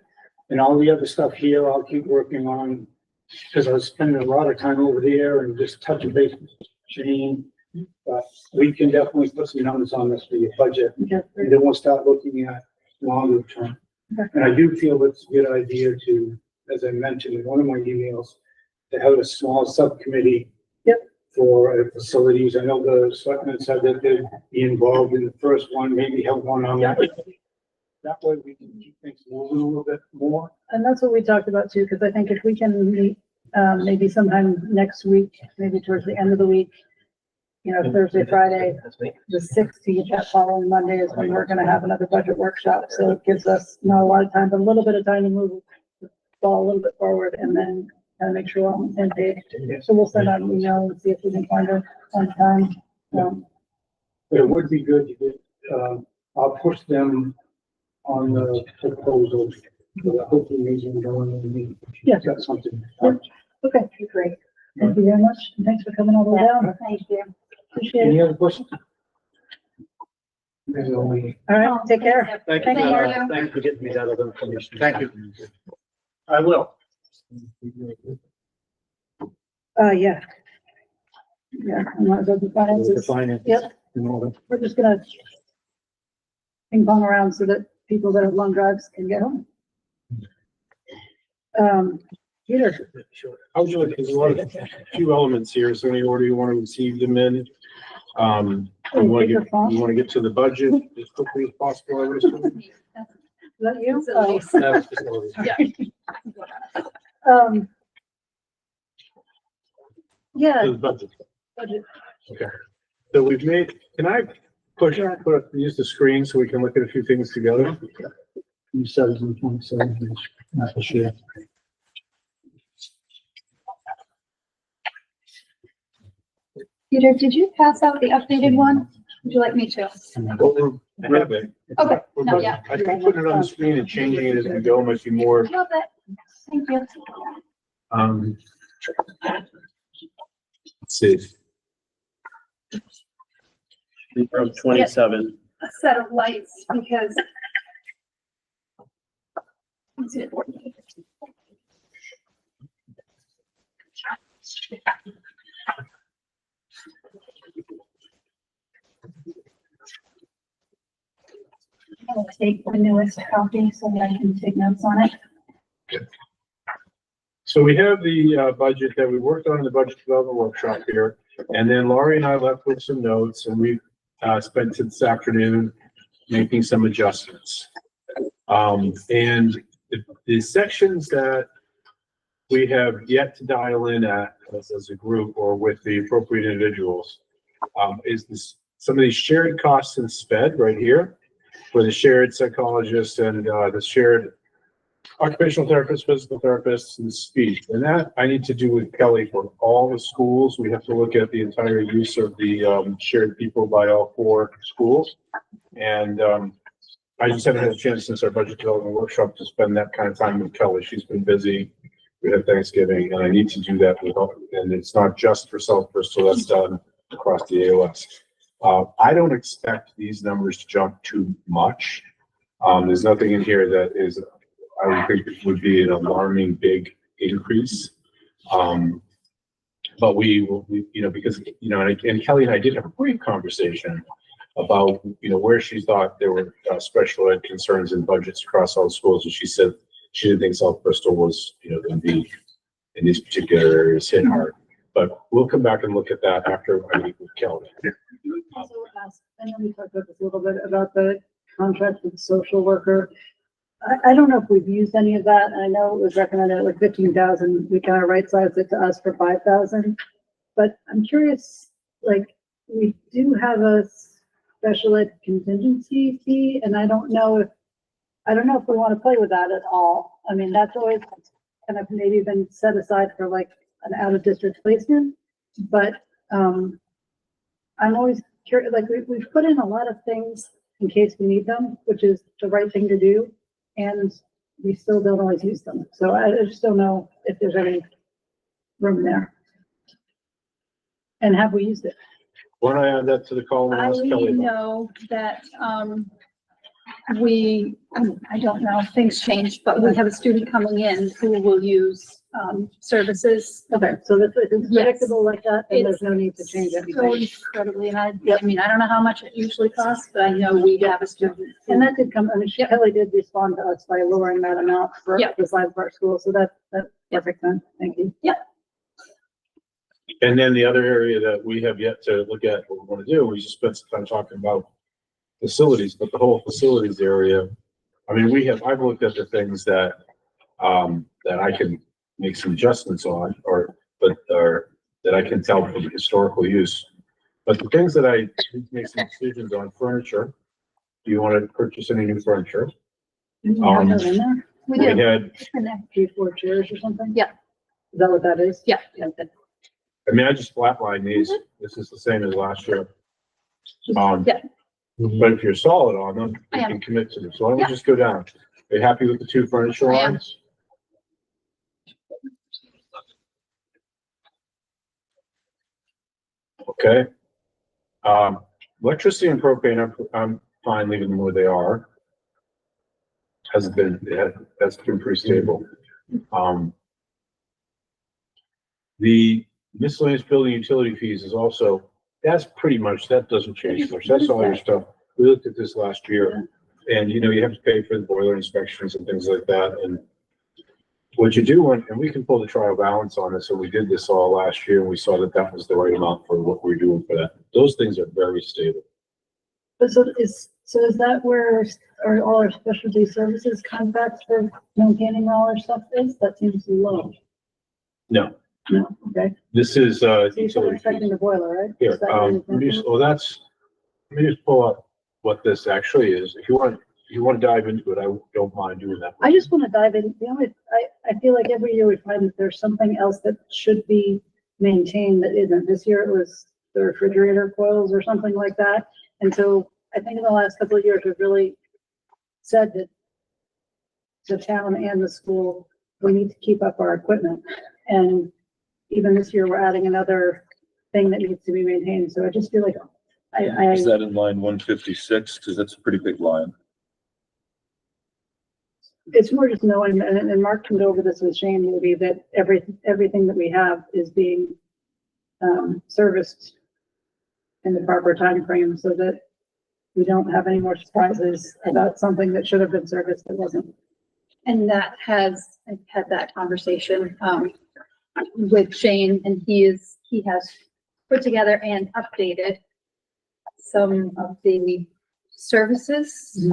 And all the other stuff here, I'll keep working on, because I was spending a lot of time over there and just touching base with Shane. But we can definitely put some numbers on this for your budget, Okay. and then we'll start looking at longer term. Okay. And I do feel it's a good idea to, as I mentioned in one of my emails, to have a small subcommittee. Yep. For facilities. I know the selectmen said that they'd be involved in the first one, maybe have one on that. That way we can keep things moving a little bit more. And that's what we talked about too, because I think if we can meet, maybe sometime next week, maybe towards the end of the week, you know, Thursday, Friday, the 16th, that following Monday is when we're gonna have another budget workshop. So it gives us not a lot of time, but a little bit of time to move the ball a little bit forward and then kind of make sure we're on the same page. So we'll send out an email and see if we can find a time. But it would be good to get, I'll push them on the proposal. So hopefully we can go in and we Yeah. got something. Okay, great. Thank you very much. And thanks for coming all the way down. Thank you. Appreciate Any it. other questions? Maybe only- All right, take care. Thank Thank you, you. Laura. Thanks for getting me that other information. Thank you. I will. Yeah. Yeah, I might as well do The finances. finance. Yep. and all that. We're just gonna ping pong around so that people that have long drives can get home. Peter, How would you like, there's a lot of, few elements here, so any order you want to receive them in? You want to get to the budget as quickly as possible, I would assume? is that you? That was just all this. Yeah, To the budget. budget. So we've made, can I use the screen so we can look at a few things together? 7.7, that's for sure. Peter, did you pass out the updated one? Would you like me to? I have it. Okay, We're no, good. yeah. I think putting it on the screen and changing it as we go might be more, Love it. Thank you. let's see. From 27. A set of lights because. Let's see it. I'm gonna take the newest copy so that I can take notes on it. So we have the budget that we worked on in the budget development workshop here. And then Laurie and I left with some notes and we spent this afternoon making some adjustments. And the sections that we have yet to dial in at as a group or with the appropriate individuals is this, some of these shared costs in SPED right here for the shared psychologist and the shared occupational therapists, physical therapists, and speech. And that I need to do with Kelly for all the schools. We have to look at the entire use of the shared people by all 4 schools. And I just haven't had a chance since our budget development workshop to spend that kind of time with Kelly. She's been busy. We had Thanksgiving and I need to do that with her. And it's not just for South Bristol, that's done across the AOS. I don't expect these numbers to jump too much. There's nothing in here that is, I would think it would be an alarming big increase. But we you know, because, you know, and Kelly and I did have a brief conversation about, you know, where she thought there were special ed concerns in budgets across all schools. And she said she didn't think South Bristol was, you know, going to be in these particular areas hit hard. But we'll come back and look at that after I meet with Kelly. Also ask, I know we talked about this a little bit about the contract with the social worker. I don't know if we've used any of that. I know it was recommended at like 15,000. We kind of right-sized it to us for 5,000. But I'm curious, like, we do have a special ed contingency fee, and I don't know if we want to play with that at all. I mean, that's always kind of maybe been set aside for like an out-of-district placement, but I'm always curious, like, we've put in a lot of things in case we need them, which is the right thing to do, and we still don't always use them. So I just don't know if there's any room there. And have we used it? Why don't I add that to the call and I ask Kelly about it? know that, I don't know, things changed, but we have a student coming in who will use, services. Okay, so if it's Yes. predictable like that, then there's It's no need to change So anything. incredibly, and I mean, I don't know how much it usually costs, but I know we have a student. And that did come, I mean, Kelly did respond to us by lowering that amount for Yep. the size of our school, so that's perfect then, thank you. And then the other area that we have yet to look at what we want to do, we just spent some time talking about facilities, but the whole facilities area. I mean, I've looked at the things that I can make some adjustments on, or that I can tell from historical use. But the things that I need to make some decisions on, furniture. Do you want to purchase any new furniture? You have that in there? We We do. had, G4 chairs or something? Yeah. Is that what that is? Yeah. I mean, I just flatlined these. This is the same as last year. Yeah. But if you're solid on them, I you am. can commit to them. So why don't we Yeah. just go down? Are you happy with the two furniture I am. lines? Okay. Electricity and propane, I'm fine leaving them where they are. That's been pretty stable. The miscellaneous building utility fees is also, that's pretty much, that doesn't change much. That's all your stuff. We looked at this last year, and you have to pay for the boiler inspections and things like that, and what you do want, and we can pull the trial balance on this, so we did this all last year, and we saw that that was the right amount for what we're doing for that. Those things are very stable. But so is that where are all our specialty services contracts for maintaining all our stuff is? That seems low. No, No, okay. this is, So you're still utility expecting fees. the boiler, right? Here, Is that what you're let me just, thinking? well, let me just pull up what this actually is. If you want to dive into it, I don't mind doing that. I just want to dive in. I feel like every year we find that there's something else that should be maintained that isn't. This year it was the refrigerator coils or something like that. And so I think in the last couple of years, we've really said that the town and the school, we need to keep up our equipment. And even this year, we're adding another thing that needs to be maintained. So I just feel like Is that in line 156? Because that's a pretty big line. it's more just knowing, and Mark can go over this with Shane, maybe that everything that we have is being serviced in the proper time frame so that we don't have any more surprises about something that should have been serviced that wasn't. And I've had that conversation, with Shane, and he has put together and updated some of the services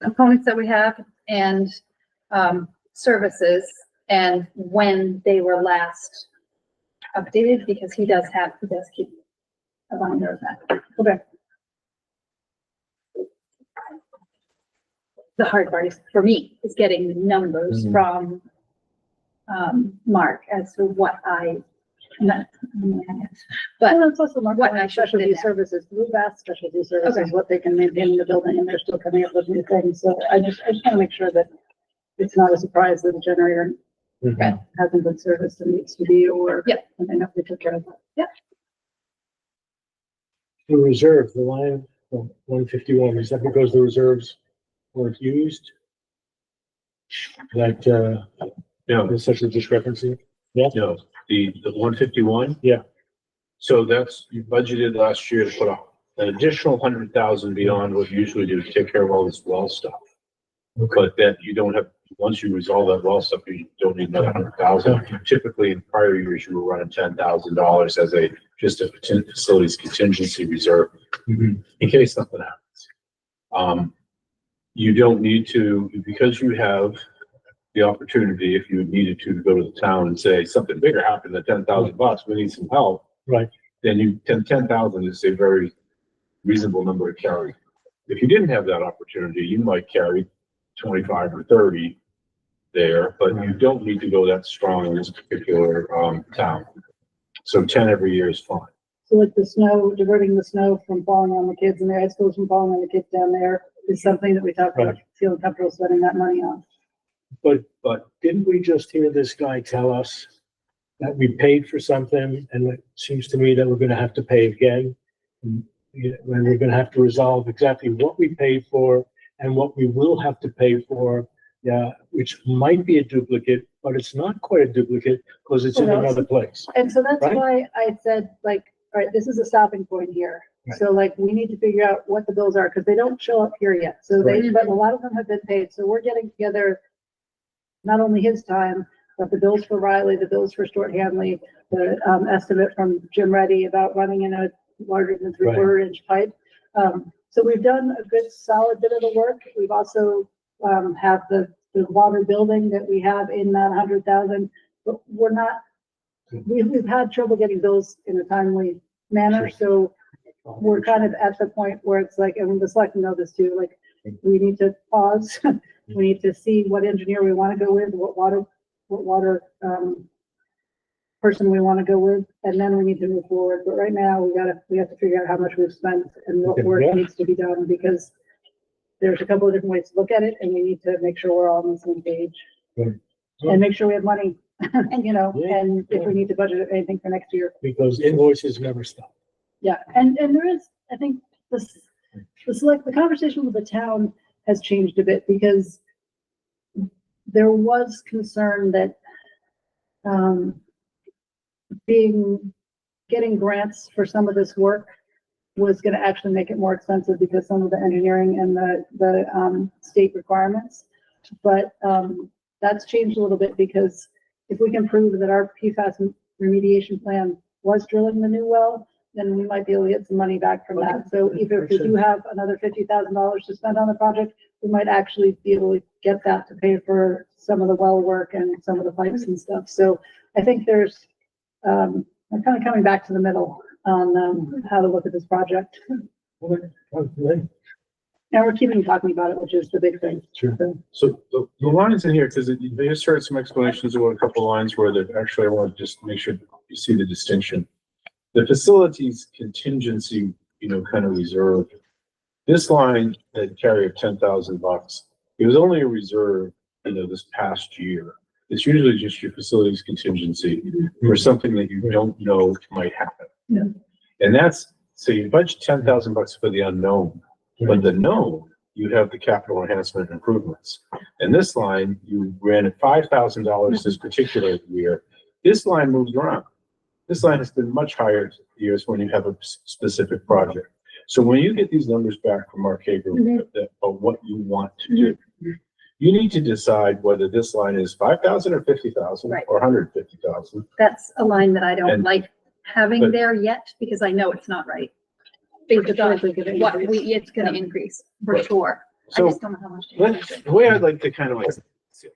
components that we have and, services and when they were last updated, because he does keep a binder of that. Okay. The hard part is, for me, is getting the numbers Mhm. from, Mark as to what but Well, it's also Mark, what I should specialty do now. services, we've asked specialty services Okay. what they can maintain in the building, and they're still coming up with new things. So I just want to make sure that it's not a surprise that the generator Right. hasn't been serviced and needs to be, or. Yep. And I know we took care of that. The reserve, the line, 151, is that because the reserves weren't used? That, No, there's such a discrepancy? no, the 151? Yeah. So you budgeted last year to put an additional 100,000 beyond what you usually do to take care of all this well stuff. But that you don't have, once you resolve that well stuff, you don't need another 100,000. Typically in prior years, you were running $10,000 as just a facilities contingency reserve in case something happens. You don't need to, because you have the opportunity, if you needed to go to the town and say something bigger happened than $10,000, we need some help. Right. Then 10,000 is a very reasonable number to carry. If you didn't have that opportunity, you might carry 25 or 30 there, but you don't need to go that strong in this particular town. So 10 every year is fine. So like the snow, diverting the snow from falling on the kids in the high schools from falling on the kids down there is something that we talked about, feeling comfortable spending that money on. But didn't we just hear this guy tell us that we paid for something, and it seems to me that we're gonna have to pay again? And we're gonna have to resolve exactly what we paid for and what we will have to pay for, yeah, which might be a duplicate, but it's not quite a duplicate because it's in Well, another place. And so that's Right. why I said, like, all right, this is a stopping point here. Right. So like, we need to figure out what the bills are, because they don't show up here yet. So they, Right. but a lot of them have been paid. So we're getting together not only his time, but the bills for Riley, the bills for Stuart Hanley, the estimate from Jim Reddy about running in a larger than 3/4 inch pipe. So we've done a good solid bit of the work. We've also have the water building that we have in that 100,000, but we're not, we've had trouble getting bills in a timely manner. So we're kind of at the point where it's like, and the selectmen know this too, like, we need to pause. We need to see what engineer we want to go with, what water person we want to go with, and then we need to move forward. But right now, we have to figure out how much we've spent and what work Yeah. needs to be done, because there's a couple of different ways to look at it, and we need to make sure we're all on the same page. Right. And make sure we have money, and, you know, Yeah. and if we need to budget anything for next year. Because invoices never stop. Yeah, and there is, I think, the conversation with the town has changed a bit, because there was concern that, getting grants for some of this work was gonna actually make it more expensive, because some of the engineering and the state requirements. But, that's changed a little bit, because if we can prove that our PFAS remediation plan was drilling the new well, then we might be able to get some money back from that. So even if we do have another $50,000 to spend on the project, we might actually be able to get that to pay for some of the well work and some of the pipes and stuff. So I think there's, I'm kind of coming back to the middle on how to look at this project. And we're keeping talking about it, which is the big thing. Sure. So the lines in here, because they just heard some explanations about a couple lines where that actually I want to just make sure you see the distinction. The facilities contingency, kind of reserve. This line that carry of $10,000, it was only a reserve, this past year. It's usually just your facilities contingency for something that you don't know might happen. Yeah. And that's, so you budget $10,000 for the unknown, but the known, you have the capital enhancement improvements. And this line, you ran at $5,000 this particular year. This line moves around. This line has been much higher years when you have a specific project. So when you get these numbers back from Mark Hager of what you want to do, you need to decide whether this line is 5,000 or 50,000 Right. or 150,000. That's a line that I don't And- like having but- there yet, because I know it's not right. Based on what it's gonna increase, for Right. sure. I So just don't know how much. to increase it. the way I'd like to kind of like,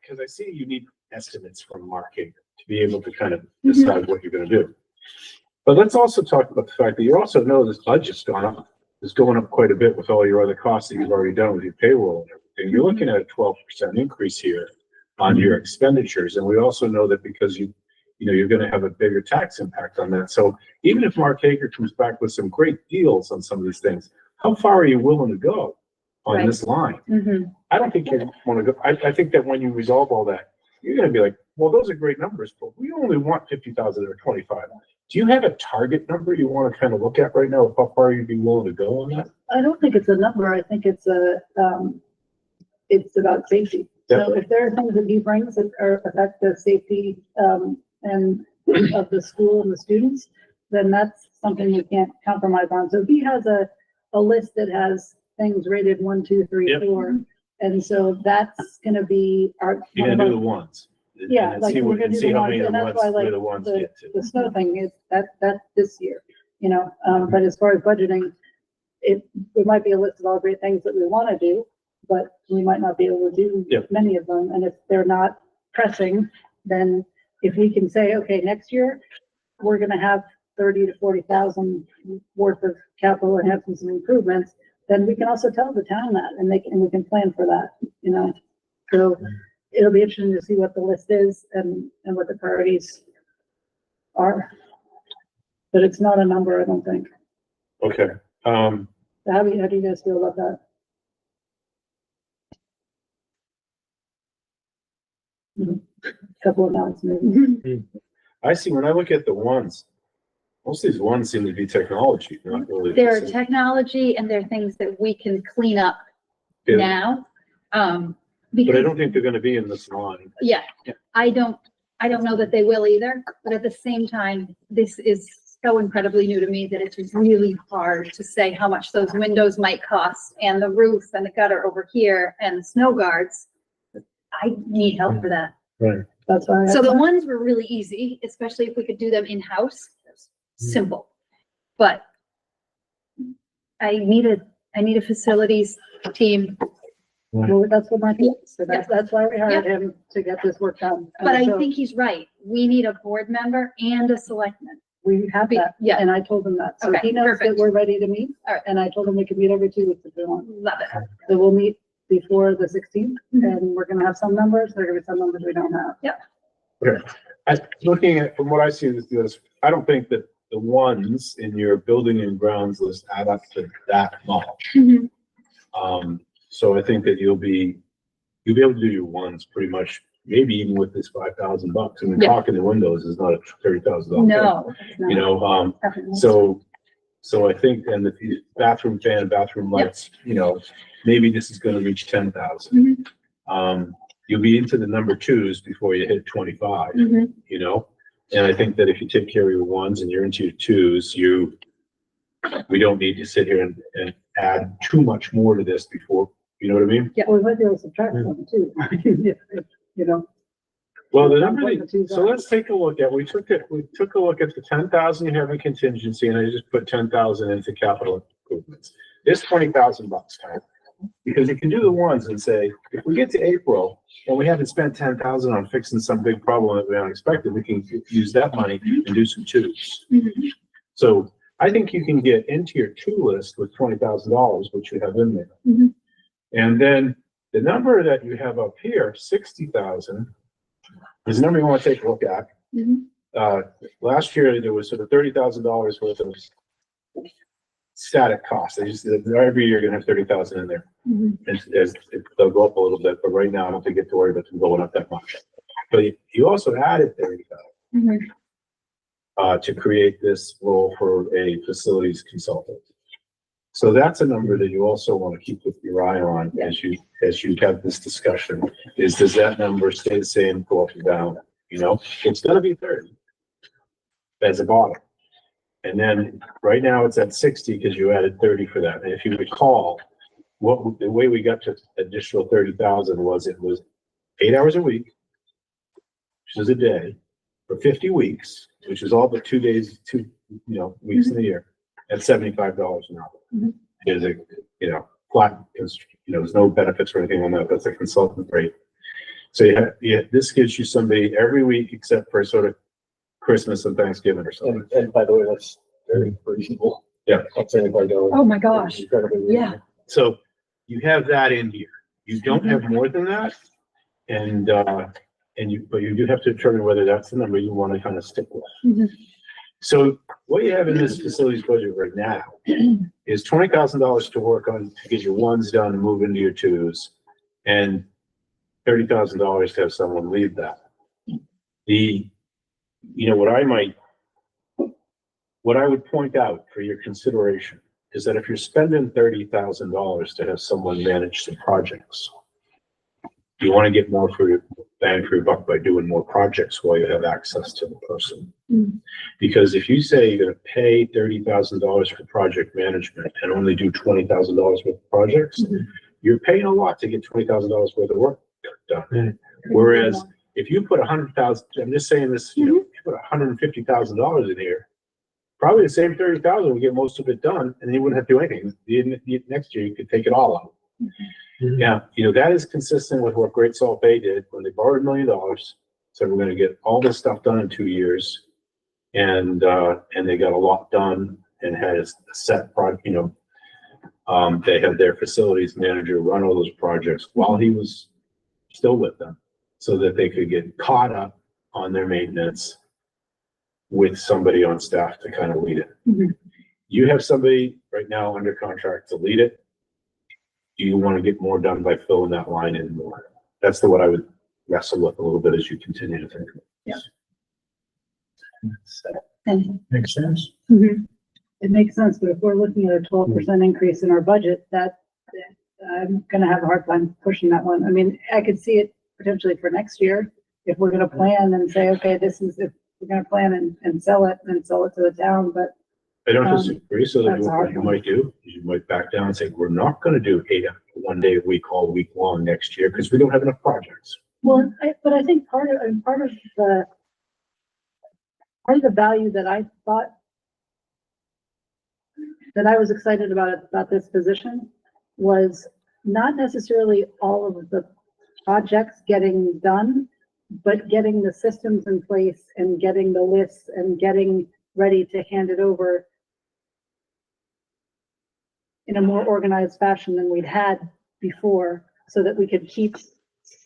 because I see you need estimates from Mark Hager to be able to kind of decide what you're gonna do. But let's also talk about the fact that you also know this budget's gone up. It's going up quite a bit with all your other costs that you've already done with your payroll and everything. You're looking at a 12% increase here on your expenditures. And we also know that because you're gonna have a bigger tax impact on that. So even if Mark Hager comes back with some great deals on some of these things, how far are you willing to go on Right. this line? Mhm. I don't think you want to go. I think that when you resolve all that, you're going to be like, well, those are great numbers, but we only want 50,000 or 25. Do you have a target number you want to kind of look at right now? How far you'd be willing to go on that? I don't think it's a number. I think it's it's about safety. So if there are things that he brings that affect the safety, and of the school and the students, then that's something we can't compromise on. So he has a list that has things rated 1, 2, 3, Yep. 4. And so that's gonna be our. You're going to do the ones. And Yeah, then like see we're what, gonna and do see the how ones, many of and the that's ones, why, where like, the ones the, get to. the snow thing is, that's this year, but as far as budgeting, it might be a list of all great things that we wanna do, but we might not be able to do Yep. many of them, and if they're not pressing, then if we can say, okay, next year, we're gonna have 30 to 40,000 worth of capital enhancements and improvements, then we can also tell the town that, and we can plan for that, So it'll be interesting to see what the list is and what the priorities are. But it's not a number, I don't think. Okay. How do you guys feel about that? Couple of months, maybe. I see, when I look at the ones, most of these ones seem to be technology, not really. There are technology and there are things that we can clean up Yeah. now. But I Because, don't think they're gonna be in this line. yeah, Yeah. I don't know that they will either, but at the same time, this is so incredibly new to me that it's really hard to say how much those windows might cost and the roof and the gutter over here and the snow guards. I need help for that. Right. That's why. So the ones were really easy, especially if we could do them in-house, simple. But I need a facilities team, Well, that's what Mark said. Yeah. That's why we hired Yeah. him to get this work done. but I So think he's right. We need a board member and a selectman. we have that. Yeah. And I told him that. So Okay, he knows that perfect. we're ready to meet. All right. And I told him we could meet every 2 weeks if we want. Love it. So we'll meet before the 16th Mhm. and we're gonna have some numbers. There are gonna be some numbers we don't have. Looking at, from what I see, this, I don't think that the ones in your building and grounds list add up to that much. Mhm. So I think that you'll be able to do your ones pretty much, maybe even with this $5,000. I mean, Yeah. talking the windows is not a $30,000. No. You know, Definitely. so I think, and the bathroom fan and bathroom lights, you know, maybe this is gonna reach 10,000. You'll be into the number twos before you hit 25, Mhm. you know? And I think that if you take care of your ones and you're into your twos, we don't need to sit here and add too much more to this before, you know what I mean? Yeah, we might be able to subtract some too. You know, Well, the What number, the twos so are. let's take a look at, we took a look at the 10,000 you have in contingency, and I just put 10,000 into capital improvements. It's $20,000, kind of. Because you can do the ones and say, if we get to April and we haven't spent 10,000 on fixing some big problem that we unexpected, we can use that money and do some twos. Mhm. So I think you can get into your two list with $20,000, which you have in there. Mhm. And then the number that you have up here, 60,000, is the number you want to take a look at. Mhm. Last year, there was sort of $30,000 worth of static costs. Every year you're gonna have 30,000 in there. Mhm. They'll go up a little bit, but right now I don't think you have to worry about them going up that much. But you also added 30,000 Mhm. to create this role for a facilities consultant. So that's a number that you also want to keep with your eye on as you have this discussion, is does that number stay the same, go up and down? You know, it's gonna be 30 as a bottom. And then right now it's at 60 because you added 30 for that. And if you recall, the way we got to additional 30,000 was it was 8 hours a week, which is a day, for 50 weeks, which is all but 2 days, weeks in the year, at $75 an hour. Mhm. Is a, flat, there's no benefits or anything on that. That's a consultant rate. So this gives you somebody every week except for sort of Christmas and Thanksgiving or something. And by the way, that's very reasonable. Yeah. That's $75. Oh, my gosh. Incredibly reasonable. Yeah. So you have that in here. You don't have more than that. But you do have to determine whether that's the number you want to kind of stick with. Mhm. So what you have in this facilities budget right now is $20,000 to work on to get your ones done and move into your twos, and $30,000 to have someone lead that. What I would point out for your consideration is that if you're spending $30,000 to have someone manage some projects, you want to get more for your bang for your buck by doing more projects while you have access to the person. Mhm. Because if you say you're going to pay $30,000 for project management and only do $20,000 worth of projects, you're paying a lot to get $20,000 worth of work done. Whereas if you put 100,000, I'm just saying this, if you put $150,000 in here, probably the same 30,000 will get most of it done, and you wouldn't have to do anything. Next year, you could take it all out. Yeah, that is consistent with what Great Salt Bay did when they borrowed $1 million. Said we're going to get all this stuff done in 2 years, and they got a lot done and had a set project. They had their facilities manager run all those projects while he was still with them, so that they could get caught up on their maintenance with somebody on staff to kind of lead it. Mhm. You have somebody right now under contract to lead it. Do you want to get more done by filling that line in more? That's what I would wrestle with a little bit as you continue to think. Yeah. Makes sense. It makes sense, but if we're looking at a 12% increase in our budget, that I'm gonna have a hard time pushing that one. I mean, I could see it potentially for next year. If we're gonna plan and say, okay, this is, if we're gonna plan and sell it to the town, but I don't disagree, so that that's a hard what you one. might do, is you might back down and say, we're not gonna do 1 day a week, all week long next year, because we don't have enough projects. well, but I think part of the value that I thought that I was excited about this position was not necessarily all of the projects getting done, but getting the systems in place and getting the lists and getting ready to hand it over in a more organized fashion than we'd had before, so that we could keep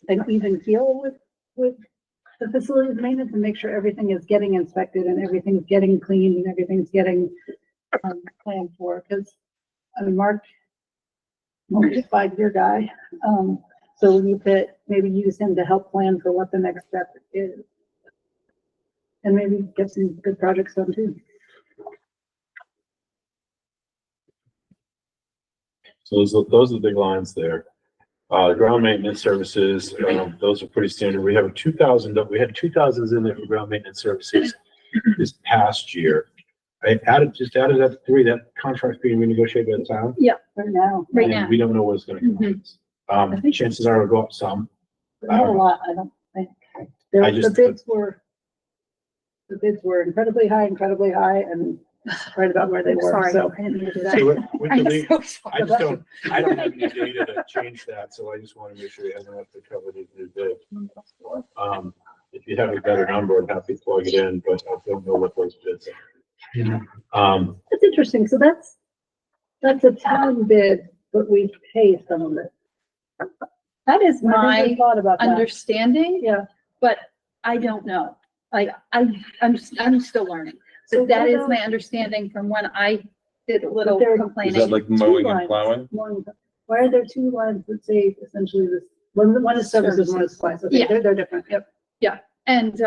an even keel with the facilities maintenance and make sure everything is getting inspected and everything's getting cleaned and everything's getting planned for, because I mean, Mark's a 5-year guy. So we need to maybe use him to help plan for what the next step is. And maybe get some good projects done too. So those are the big lines there. Ground maintenance services, those are pretty standard. We have 2,000, we had 2,000s in there for ground maintenance services this past year. I just added that 3, that contract being renegotiated by the town. Yeah, right now. Right And now. we don't know what's gonna come. I think- Chances are it'll go up some. Not a lot, I don't think. I The just- bids were incredibly high, and right about where they were, Sorry, so. I didn't mean to do So that. we I'm can leave, so sorry. I just don't have any data to change that, so I just wanna make sure you have enough to cover the new bid. If you have a better number, I'm happy to plug it in, but I don't know what those bids are. That's interesting, so that's a town bid, but we pay some of it. That is I never my thought about that. understanding, Yeah. but I don't know. Like, I'm still learning. So So that what is about- my understanding from when I did a little But there- Is that complaining. like Two mowing and lines, plowing? Why are there 2 lines that say essentially this, one is services, one is supplies, okay, Yeah. they're different, yep. And,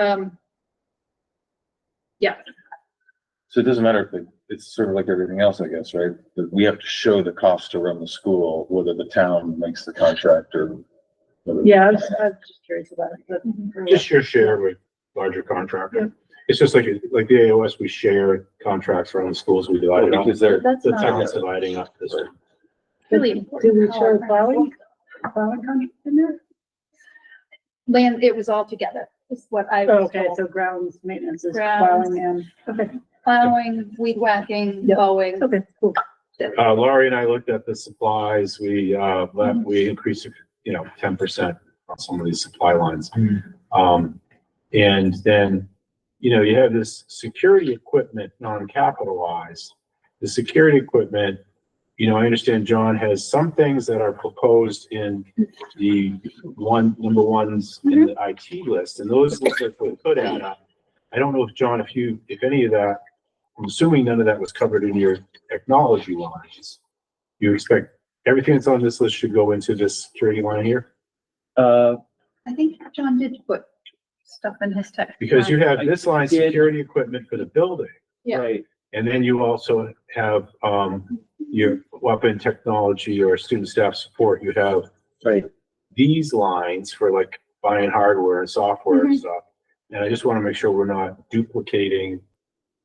So it doesn't matter if it's sort of like everything else, I guess, right? That we have to show the cost to run the school, whether the town makes the contract or. whether- Yeah, I was just curious about it, but. Just your share with larger contractor. Yeah. It's just like the AOS, we share contracts around the schools, we divide it up. Because they're, That's The not town's dividing up this. really Do important. we show plowing contract in there? Land, it was all together, is what I was Okay, told. so grounds maintenance is Grounds. plowing and, okay, Plowing, weed whacking, Yep. mowing. okay, cool. Laurie and I looked at the supplies, we increased, 10% on some of these supply lines. And then, you have this security equipment non-capitalized. The security equipment, I understand John has some things that are proposed in the number ones in the IT list, and those look like they could add up. I don't know if John, if any of that, I'm assuming none of that was covered in your technology lines. You expect everything that's on this list should go into this security line here? I think John did put stuff in his text. Because you have this line, did. security equipment for the building. Yeah. right, And then you also have, your weapon technology or student staff support. You have right. these lines for like buying hardware and software and Mhm. stuff. And I just want to make sure we're not duplicating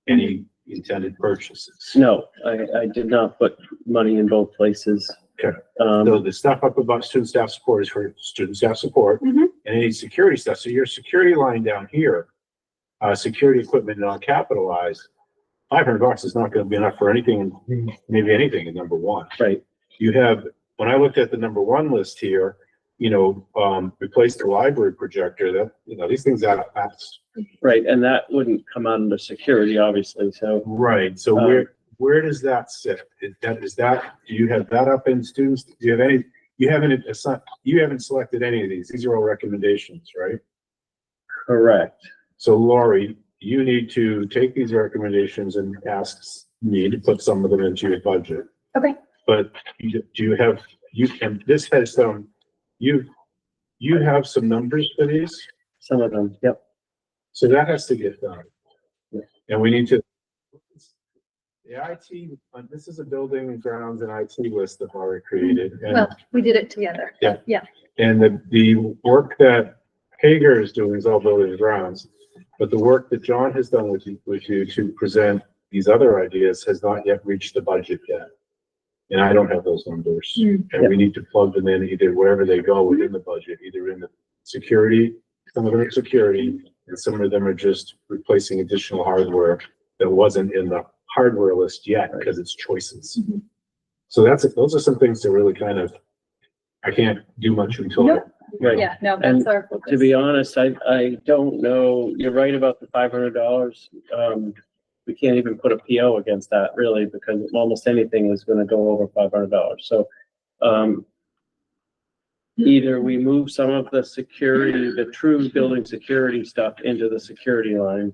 any intended purchases. No, I did not put money in both places. Okay. So the stuff up above student staff support is for student staff support Mhm. and any security stuff. So your security line down here, security equipment non-capitalized, $500 is not going to be enough for anything, maybe anything in number 1. Right. You have, when I looked at the number 1 list here, replace the library projector, that, these things add up fast. Right, and that wouldn't come under security, obviously, so. Right, so where does that sit? Do you have that up in students? Do you have any, you haven't selected any of these. These are all recommendations, right? Correct. So Laurie, you need to take these recommendations and ask me to put some of them into your budget. Okay. But and this has some, you have some numbers for these, Some of them, yep. so that has to get done. Yeah. And we need to, The IT, this is a building and grounds and IT list that Laura created. And, Well, we did it together. and the work that Hager is doing is all building and grounds. But the work that John has done with you to present these other ideas has not yet reached the budget yet. And I don't have those numbers. And we need to plug them in either wherever they go within the budget, either in the security, some of them are security, and some of them are just replacing additional hardware that wasn't in the hardware list yet because it's choices. So those are some things to really kind of, I can't do much until. Nope. Right. Yeah, no, And that's our focus. To be honest, I don't know, you're right about the $500. We can't even put a PO against that really, because almost anything is gonna go over $500. So, either we move some of the security, the true building security stuff into the security line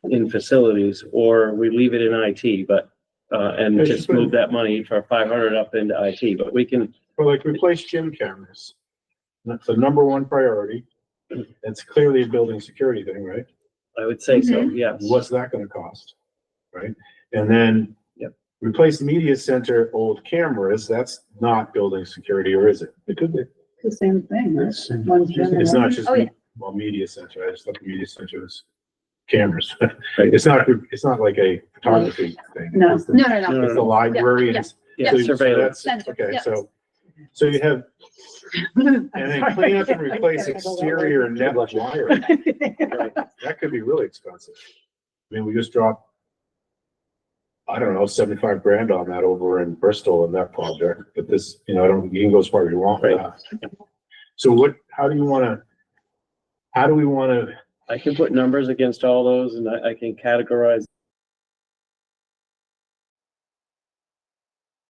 in facilities, or we leave it in IT, but, and just move that money for 500 up into IT, but we can, Well, like replace gym cameras. That's the number one priority. It's clearly a building security thing, right? I would say so, yes. What's that gonna cost? Right? And then Yep. replace media center old cameras. That's not building security, or is it? It could be. The same thing, right? It's- One's general. It's not just, Oh, yeah. well, media center. I just thought the media center was cameras. It's not like a photography thing. No. It's the- No, no, no. It's the library and Yeah. it's. Yeah, so surveillance. that's- Okay, Yeah. so you have, and then clean up and replace exterior net wiring. That could be really expensive. I mean, we just dropped, I don't know, 75 grand on that over in Bristol in that project, but this, you know, you can go as far as you want with that. So how do we wanna, I can put numbers against all those and I can categorize